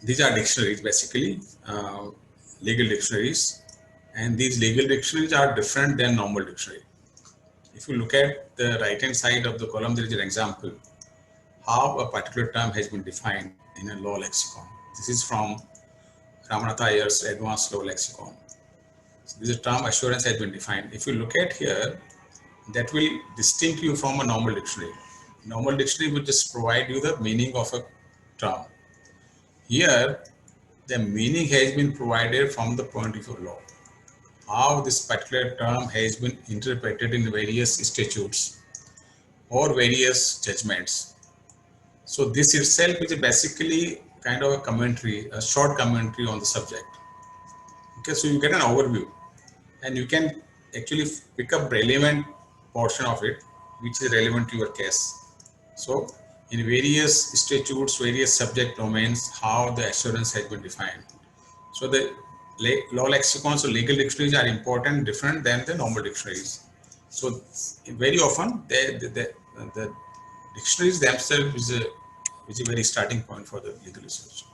These are dictionaries, basically, legal dictionaries, and these legal dictionaries are different than normal dictionary. If you look at the right-hand side of the column, there is an example how a particular term has been defined in a law lexicon. This is from Ramanatha Iyer's Advanced Law Lexicon. So this is a term assurance has been defined. If you look at here, that will distinct you from a normal dictionary. Normal dictionary will just provide you the meaning of a term. Here, the meaning has been provided from the point of view of law. How this particular term has been interpreted in various statutes or various judgments. So this itself is basically kind of a commentary, a short commentary on the subject. Okay, so you get an overview and you can actually pick up relevant portion of it, which is relevant to your case. So in various statutes, various subject domains, how the assurance has been defined. So the law lexicons or legal dictionaries are important, different than the normal dictionaries. So very often the dictionaries themselves is a very starting point for the legal research.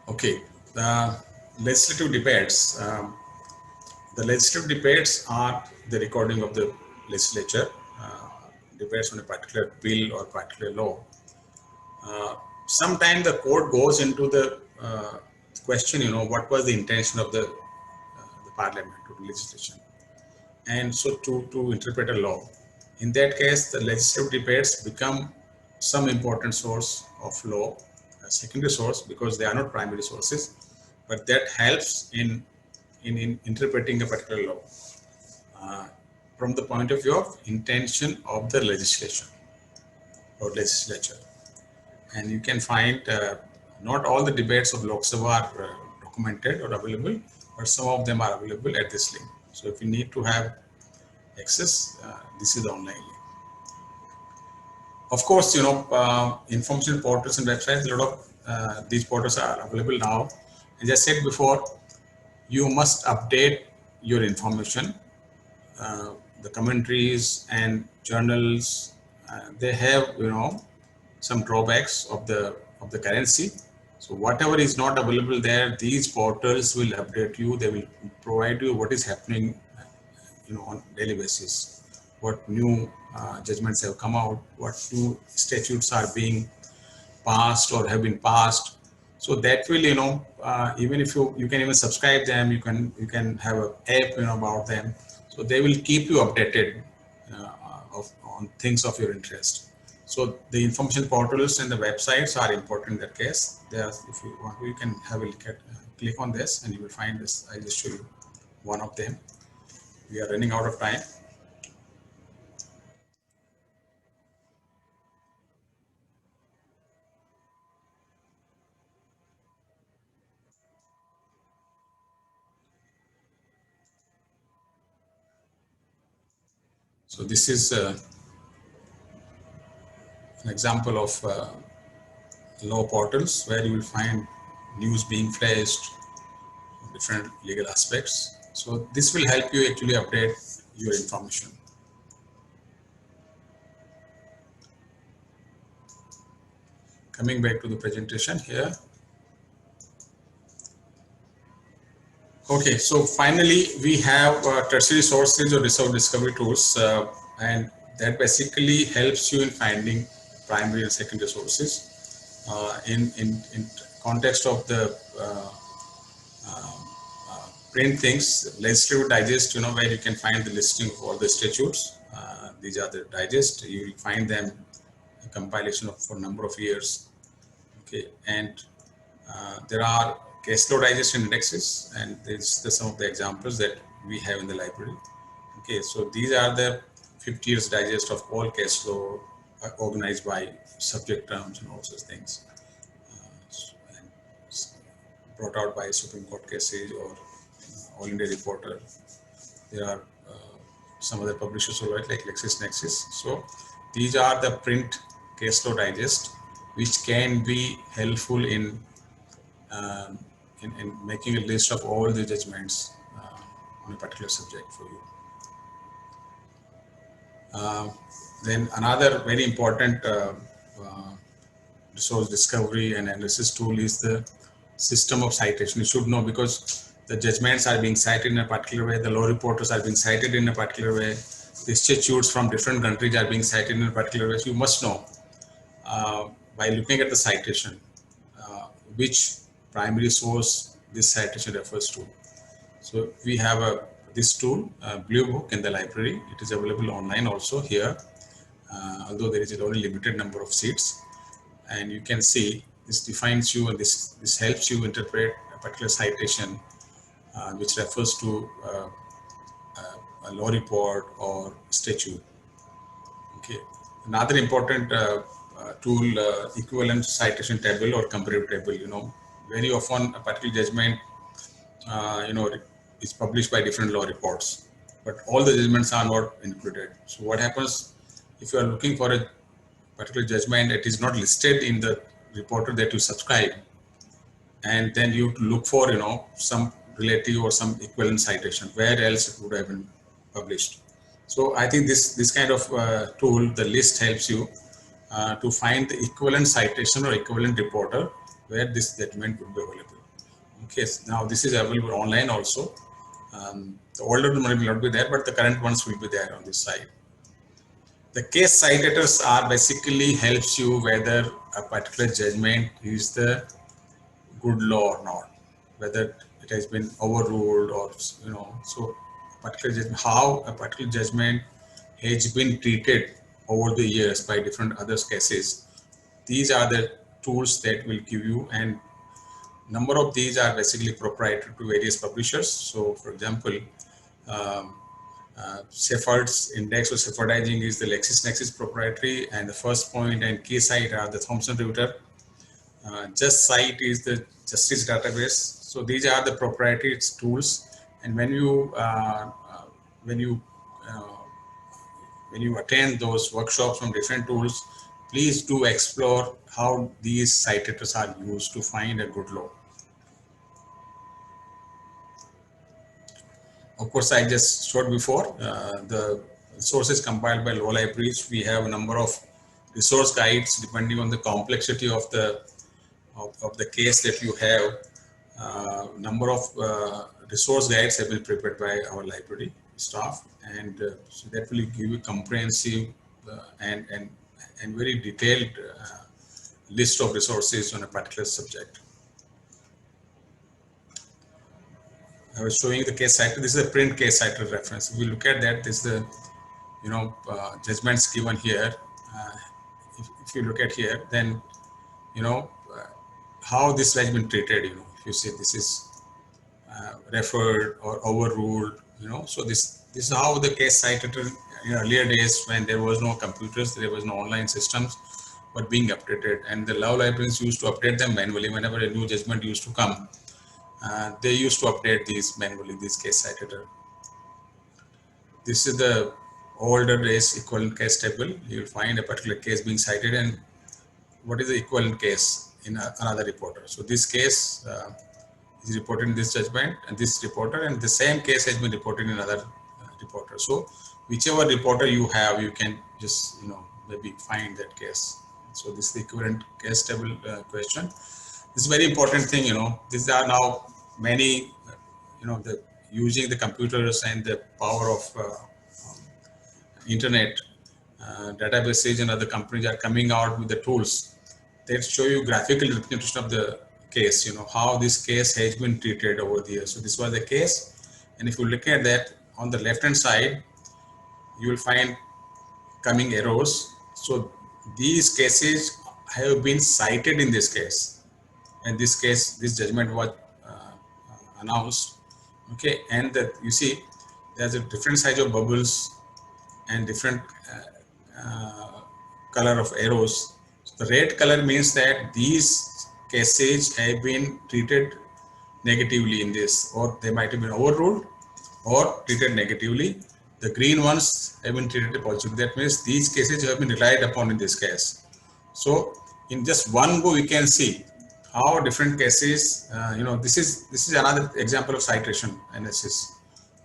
Okay, the legislative debates. The legislative debates are the recording of the legislature, debates on a particular bill or particular law. Sometimes the court goes into the question, what was the intention of the parliament or the legislation, and so to interpret a law. In that case, the legislative debates become some important source of law, a secondary source, because they are not primary sources, but that helps in interpreting a particular law from the point of view of intention of the legislation or legislature. And you can find not all the debates of Lok Sabha are documented or available, but some of them are available at this link. So if you need to have access, this is the online link. Of course, information portals and websites, a lot of these portals are available now. As I said before, you must update your information. The commentaries and journals, they have, some drawbacks of the currency. So whatever is not available there, these portals will update you. They will provide you what is happening, on daily basis. what new judgments have come out, what new statutes are being passed or have been passed. So that will, even if you can even subscribe them, you can have an app, about them. So they will keep you updated on things of your interest. So the information portals and the websites are important in that case. If you want, you can have a look at, click on this, and you will find this. I just show you one of them. We are running out of time. So this is an example of law portals where you will find news being flashed, different legal aspects. So this will help you actually update your information. Coming back to the presentation here. Okay, so finally we have tertiary sources or resource discovery tools, and that basically helps you in finding primary and secondary sources. In context of the print things, legislative digest, where you can find the listing of all the statutes. These are the digest. You will find them a compilation of for a number of years. Okay, and there are case law digest indexes, and this is some of the examples that we have in the library. Okay, so these are the 50 years digest of all case law organized by subject terms and all such things, and brought out by Supreme Court cases or All India Reporter. There are some other publishers who write like LexisNexis. So these are the print case law digest, which can be helpful in making a list of all the judgments on a particular subject for you. Then another very important resource discovery and analysis tool is the system of citation. You should know, because the judgments are being cited in a particular way, the law reporters are being cited in a particular way, the statutes from different countries are being cited in a particular way. So you must know by looking at the citation which primary source this citation refers to. So we have this tool, Blue Book, in the library. It is available online also here, although there is only limited number of seats. And you can see this defines you, and this helps you interpret a particular citation which refers to a law report or statute. Okay. Another important tool, equivalent citation table or comparative table. Very often a particular judgment, is published by different law reports, but all the judgments are not included. So what happens if you are looking for a particular judgment, it is not listed in the reporter that you subscribe, and then you look for some relative or some equivalent citation where else it would have been published. So I think this kind of tool, the list, helps you to find the equivalent citation or equivalent reporter where this judgment would be available. Okay, now this is available online also. The older one will not be there, but the current ones will be there on this side. The case citators are basically helps you whether a particular judgment is the good law or not, whether it has been overruled or so particular judgment, how a particular judgment has been treated over the years by different other cases. These are the tools that will give you, and number of these are basically proprietary to various publishers. So for example, Shepard's index or Shepherdizing is the LexisNexis proprietary, and the First Point and KeyCite are the Thomson Reuters. JustCite is the Justice database. So these are the proprietary tools, and when you attend those workshops from different tools, please do explore how these citators are used to find a good law. Of course, I just showed before the sources compiled by law libraries. We have a number of resource guides depending on the complexity of the case that you have. Number of resource guides have been prepared by our library. staff, and so that will give you comprehensive and very detailed list of resources on a particular subject. I was showing the case cited. This is a print case cited reference. If you look at that, this is the judgments given here. If you look at here, then how this has been treated. If you say this is referred or overruled, so this is how the case cited in earlier days, when there was no computers, there was no online systems, but being updated, and the law librarians used to update them manually whenever a new judgment used to come. They used to update these manually, this case cited. This is the older days equivalent case table. You'll find a particular case being cited and what is the equivalent case in another reporter. So this case is reported in this judgment and this reporter, and the same case has been reported in another reporter. So whichever reporter you have, you can just maybe find that case. So this is the equivalent case table question. This is a very important thing. These are now many using the computers and the power of internet databases, and other companies are coming out with the tools that show you graphical representation of the case, how this case has been treated over the years. So this was the case, and if you look at that on the left hand side, you will find coming arrows. So these cases have been cited in this case, and this case, this judgment was announced. Okay, and that you see there's a different size of bubbles and different color of arrows. So the red color means that these cases have been treated negatively in this, or they might have been overruled or treated negatively. The green ones have been treated positively. That means these cases have been relied upon in this case. So in just one go, we can see how different cases, this is another example of citation analysis,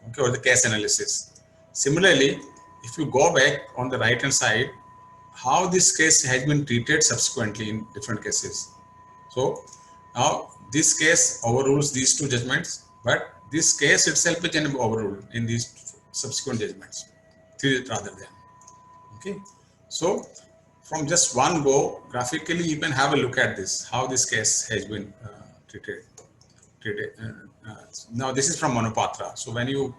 okay, or the case analysis. Similarly, if you go back on the right hand side, how this case has been treated subsequently in different cases. So now this case overrules these two judgments, but this case itself is an overruled in these subsequent judgments, three rather than. Okay, so from just one go, graphically, you can have a look at this, how this case has been treated. Now this is from Manupatra. So when you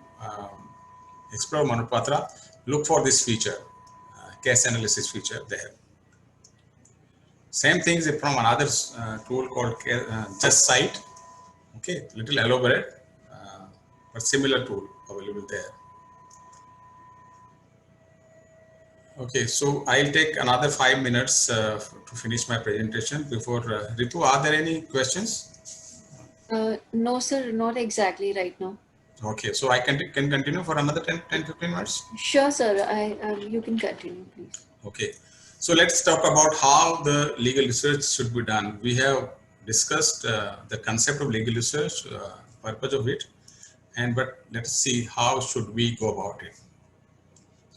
explore Manupatra, look for this feature, case analysis feature there. Same thing is from another tool called Just Cite. Okay, little elaborate, but similar tool available there. Okay, so I'll take another 5 minutes to finish my presentation before Ritu. Are there any questions? No, sir, not exactly right now. Okay, so I can continue for another 10-15 minutes? Sure, sir. You can continue, please. Okay, so let's talk about how the legal research should be done. We have discussed the concept of legal research, purpose of it, but let's see how should we go about it.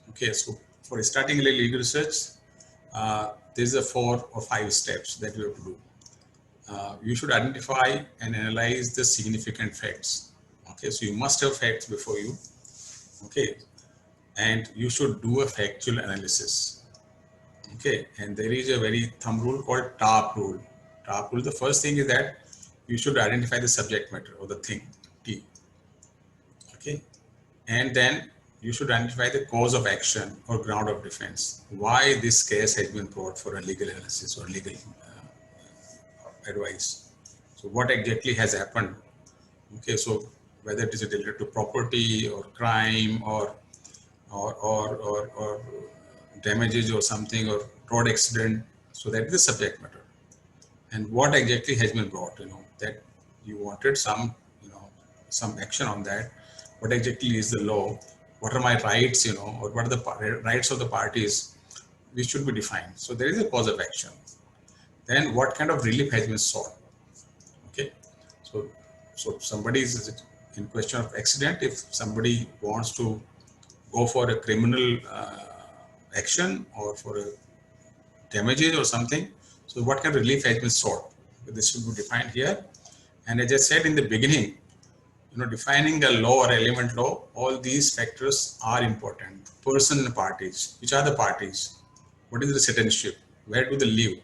Okay, so for starting legal research, there's a 4 or 5 steps that you have to do. You should identify and analyze the significant facts. Okay, so you must have facts before you. Okay, and you should do a factual analysis. Okay, and there is a very thumb rule called TARP rule. TARP rule, the first thing is that you should identify the subject matter or the thing, T. Okay, and then you should identify the cause of action or ground of defense. Why this case has been brought for a legal analysis or legal advice. So what exactly has happened? Okay, so whether it is related to property or crime or damages or something, or road accident. So that is the subject matter. And what exactly has been brought, that you wanted some action on that. What exactly is the law? What are my rights, or what are the rights of the parties, which should be defined. So there is a cause of action. Then what kind of relief has been sought? Okay, so somebody is in question of accident. If somebody wants to go for a criminal action or for a damages or something, so what kind of relief has been sought? This should be defined here. And as I said in the beginning, defining a law or element law, all these factors are important. Person and parties. Which are the parties? What is the citizenship? Where do they live?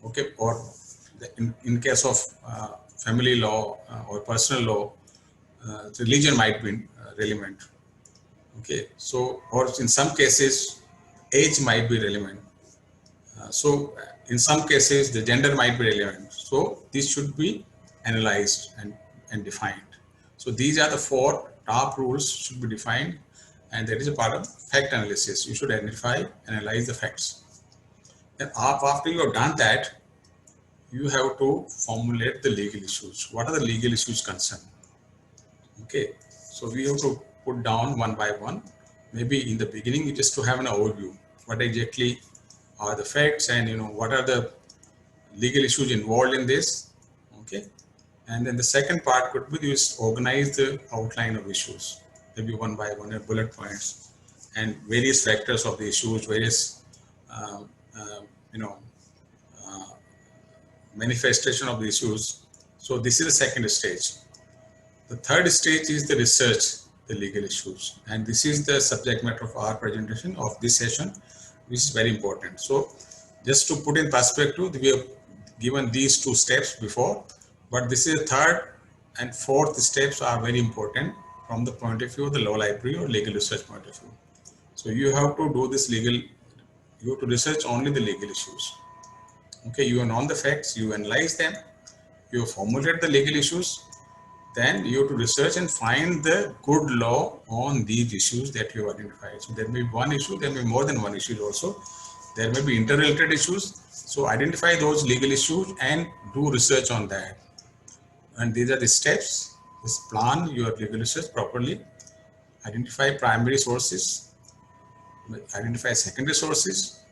Okay, or in case of family law or personal law, religion might be relevant. Okay, so or in some cases, age might be relevant. In some cases, the gender might be relevant. So this should be analyzed and defined. So these are the four top rules should be defined, and that is a part of fact analysis. You should identify, analyze the facts. Then after you have done that, you have to formulate the legal issues. What are the legal issues concerned? Okay, so we have to put down one by one. Maybe in the beginning, just to have an overview. What exactly are the facts, and what are the legal issues involved in this? Okay, and then the second part could be just organize the outline of issues, maybe one by one, bullet points, and various factors of the issues, various uh, uh, you know manifestation of the issues. So this is the second stage. The third stage is the research, the legal issues, and this is the subject matter of our presentation of this session, which is very important. So just to put in perspective, we have given these two steps before, but this is the third and fourth steps are very important from the point of view of the law library or legal research point of view. So you have to do this you have to research only the legal issues. Okay, you know the facts, you analyze them, you formulate the legal issues, then you have to research and find the good law on these issues that you have identified. So there may be one issue, there may be more than one issue also. There may be interrelated issues. So identify those legal issues and do research on that. And these are the steps. Just plan your legal research properly. Identify primary sources. Identify secondary sources.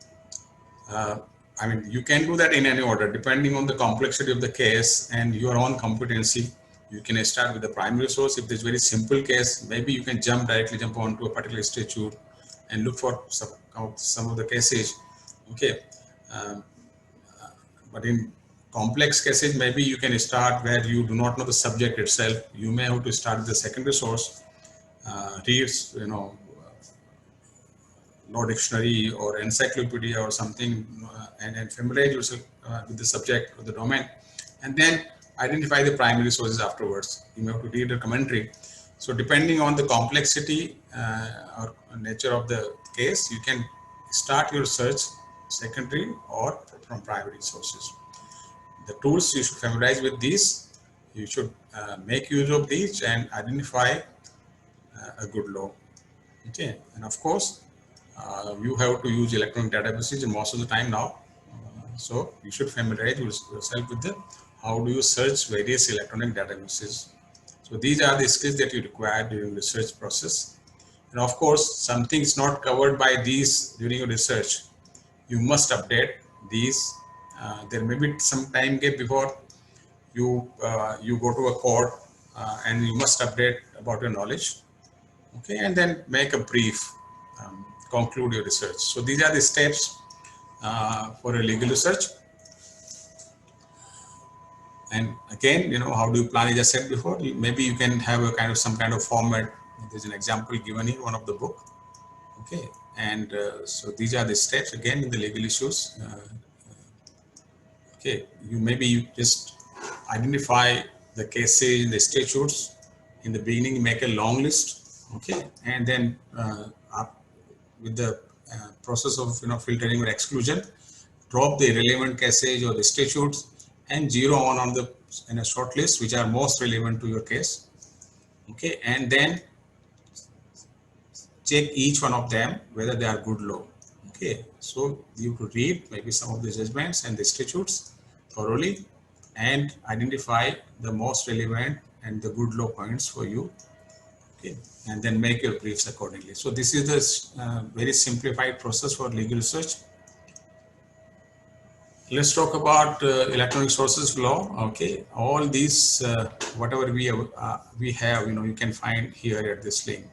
You can do that in any order, depending on the complexity of the case and your own competency. You can start with the primary source. If there's very simple case, maybe you can directly jump onto a particular statute and look for some of the cases. Okay, but in complex cases, maybe you can start where you do not know the subject itself. You may have to start with the secondary source, read, law dictionary or encyclopedia or something, and familiarize yourself with the subject or the domain, and then identify the primary sources afterwards. You may have to read a commentary. So depending on the complexity or nature of the case, you can start your search secondary or from primary sources. The tools you should familiarize with these. You should make use of these and identify a good law. Okay, and of course, you have to use electronic databases most of the time now. So you should familiarize yourself with how do you search various electronic databases. So these are the skills that you require during the research process. And of course, something is not covered by these during your research. You must update these. There may be some time gap before you go to a court, and you must update about your knowledge. Okay, and then make a brief, conclude your research. So these are the steps for a legal research. And again, how do you plan? As I said before, maybe you can have some kind of format. There's an example given in one of the book. Okay, and so these are the steps again in the legal issues. Okay, you just identify the cases, the statutes. In the beginning, make a long list. Okay, and then with the process of filtering or exclusion, drop the irrelevant cases or the statutes and zero on in a short list which are most relevant to your case. Okay, and then check each one of them whether they are good law. Okay, so you could read maybe some of the judgments and the statutes thoroughly and identify the most relevant and the good law points for you. Okay, and then make your briefs accordingly. So this is the very simplified process for legal research. Let's talk about electronic sources law. Okay, all these whatever we have, you can find here at this link.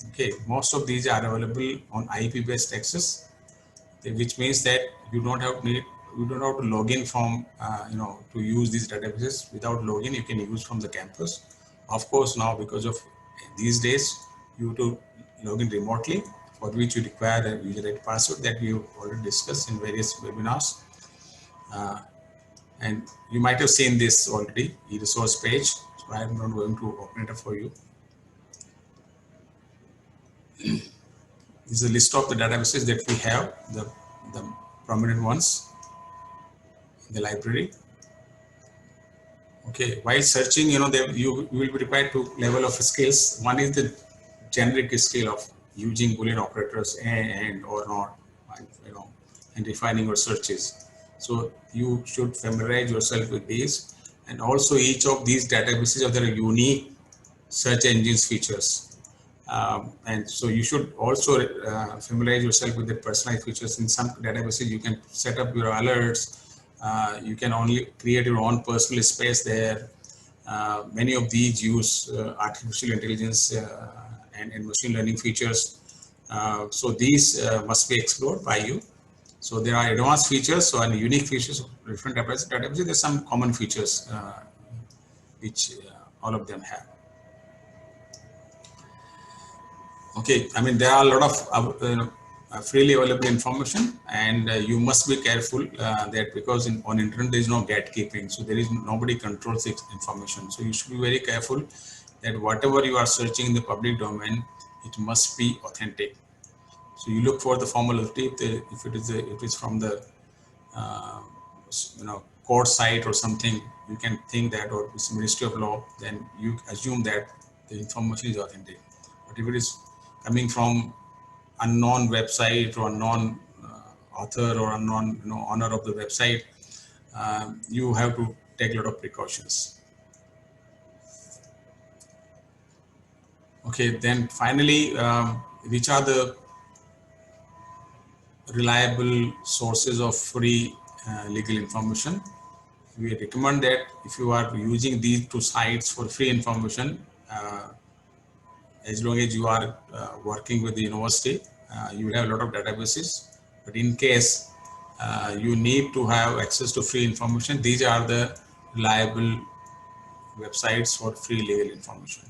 Okay, most of these are available on IP-based access, which means that you don't have to log in from to use these databases. Without login, you can use from the campus, Of course, now because of these days, you to log in remotely, for which you require a user ID password that we have already discussed in various webinars. And you might have seen this already, e-resource page. So I'm not going to open it up for you. This is a list of the databases that we have, the prominent ones in the library. Okay, while searching, you will be required to level of skills. One is the generic skill of using Boolean operators and or not, and refining your searches. So you should familiarize yourself with these, and also each of these databases have their unique search engines features. And so you should also familiarize yourself with the personalized features. In some databases, you can set up your alerts. You can only create your own personal space there. Many of these use artificial intelligence and machine learning features. So these must be explored by you. So there are advanced features, so and unique features of different databases. There's some common features which all of them have. Okay, I mean there are a lot of freely available information, and you must be careful that because on internet there is no gatekeeping, so there is nobody controls this information. So you should be very careful that whatever you are searching in the public domain, it must be authentic. So you look for the formality. If it is from the court site or something, you can think that, or it's Ministry of Law, then you assume that the information is authentic. But if it is coming from unknown website or unknown author or unknown owner of the website, you have to take a lot of precautions. Okay, then finally, which are the reliable sources of free legal information? We recommend that if you are using these two sites for free information, as long as you are working with the university, you will have a lot of databases. But in case you need to have access to free information, these are the reliable websites for free legal information.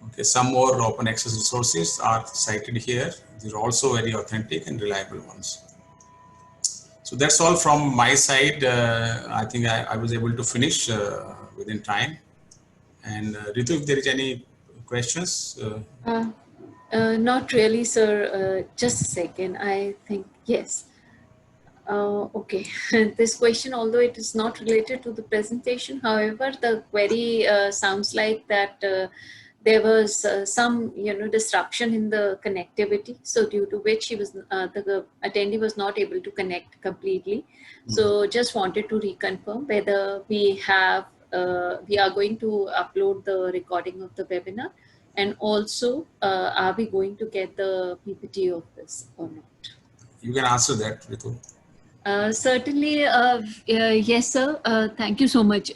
Okay, some more open access resources are cited here. These are also very authentic and reliable ones. So that's all from my side. I think I was able to finish within time. And Ritu, if there is any questions? Not really, sir. Just a second. I think, yes. Okay. This question, although it is not related to the presentation, however, the query sounds like that there was some, disruption in the connectivity. So due to which the attendee was not able to connect completely. So just wanted to reconfirm whether we are going to upload the recording of the webinar, and also are we going to get the PPT of this or not? You can answer that, Ritu. Certainly, yes, sir. Thank you so much.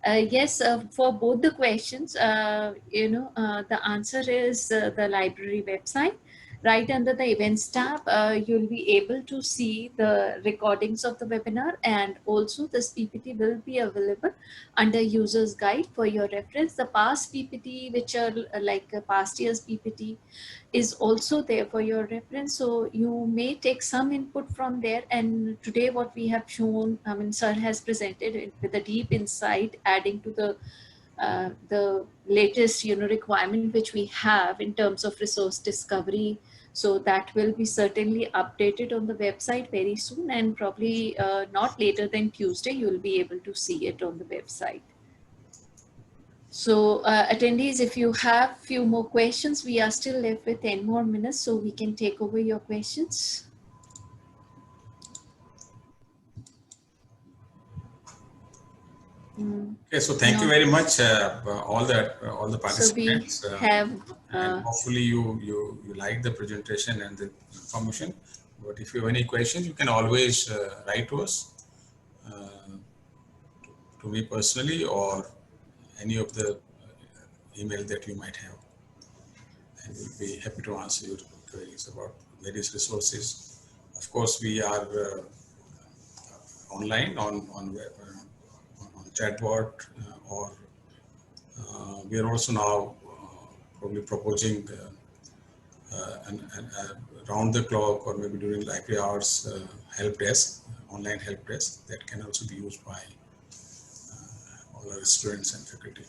Yes, for both the questions, the answer is the library website. Right under the events tab, you'll be able to see the recordings of the webinar, and also this PPT will be available under user's guide for your reference. The past PPT, which are like past year's PPT, is also there for your reference. So you may take some input from there. And today what we have shown, sir has presented it with a deep insight, adding to the latest, requirement which we have in terms of resource discovery. So that will be certainly updated on the website very soon, and probably not later than Tuesday, you will be able to see it on the website. So attendees, if you have few more questions, we are still left with 10 more minutes, so we can take over your questions. Okay, so thank you very much, all the participants. So we have, and hopefully you like the presentation and the information. But if you have any questions, you can always write to us, to me personally, or any of the email that you might have, and we'll be happy to answer your queries about various resources. Of course, we are online on web, on chatbot, or We are also now probably proposing an round the clock or maybe during library hours help desk, online help desk that can also be used by all our students and faculty.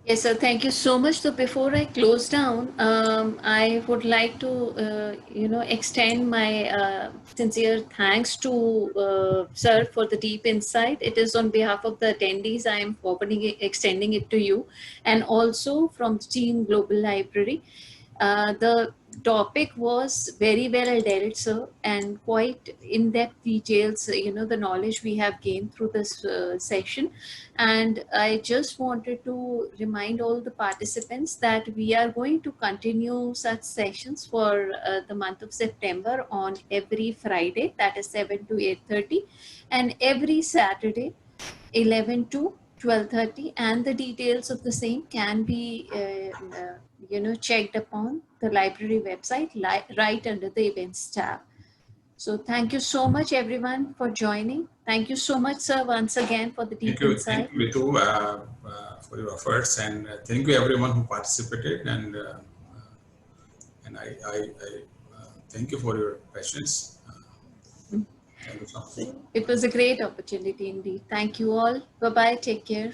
Yes, sir. Thank you so much. So before I close down, I would like to, extend my sincere thanks to sir for the deep insight. It is on behalf of the attendees I am extending it to you, and also from the team Global Library. The topic was very well dealt, sir, and quite in-depth details, the knowledge we have gained through this session. And I just wanted to remind all the participants that we are going to continue such sessions for the month of September on every Friday, that is 7 to 8:30, and every Saturday, 11 to 12:30, and the details of the same can be checked upon the library website right under the events tab. So thank you so much everyone for joining. Thank you so much, sir, once again for the deep insight. Thank you, Ritu, for your efforts, and thank you everyone who participated, and I thank you for your patience. Thank you so much. It was a great opportunity indeed. Thank you all. Bye-bye. Take care.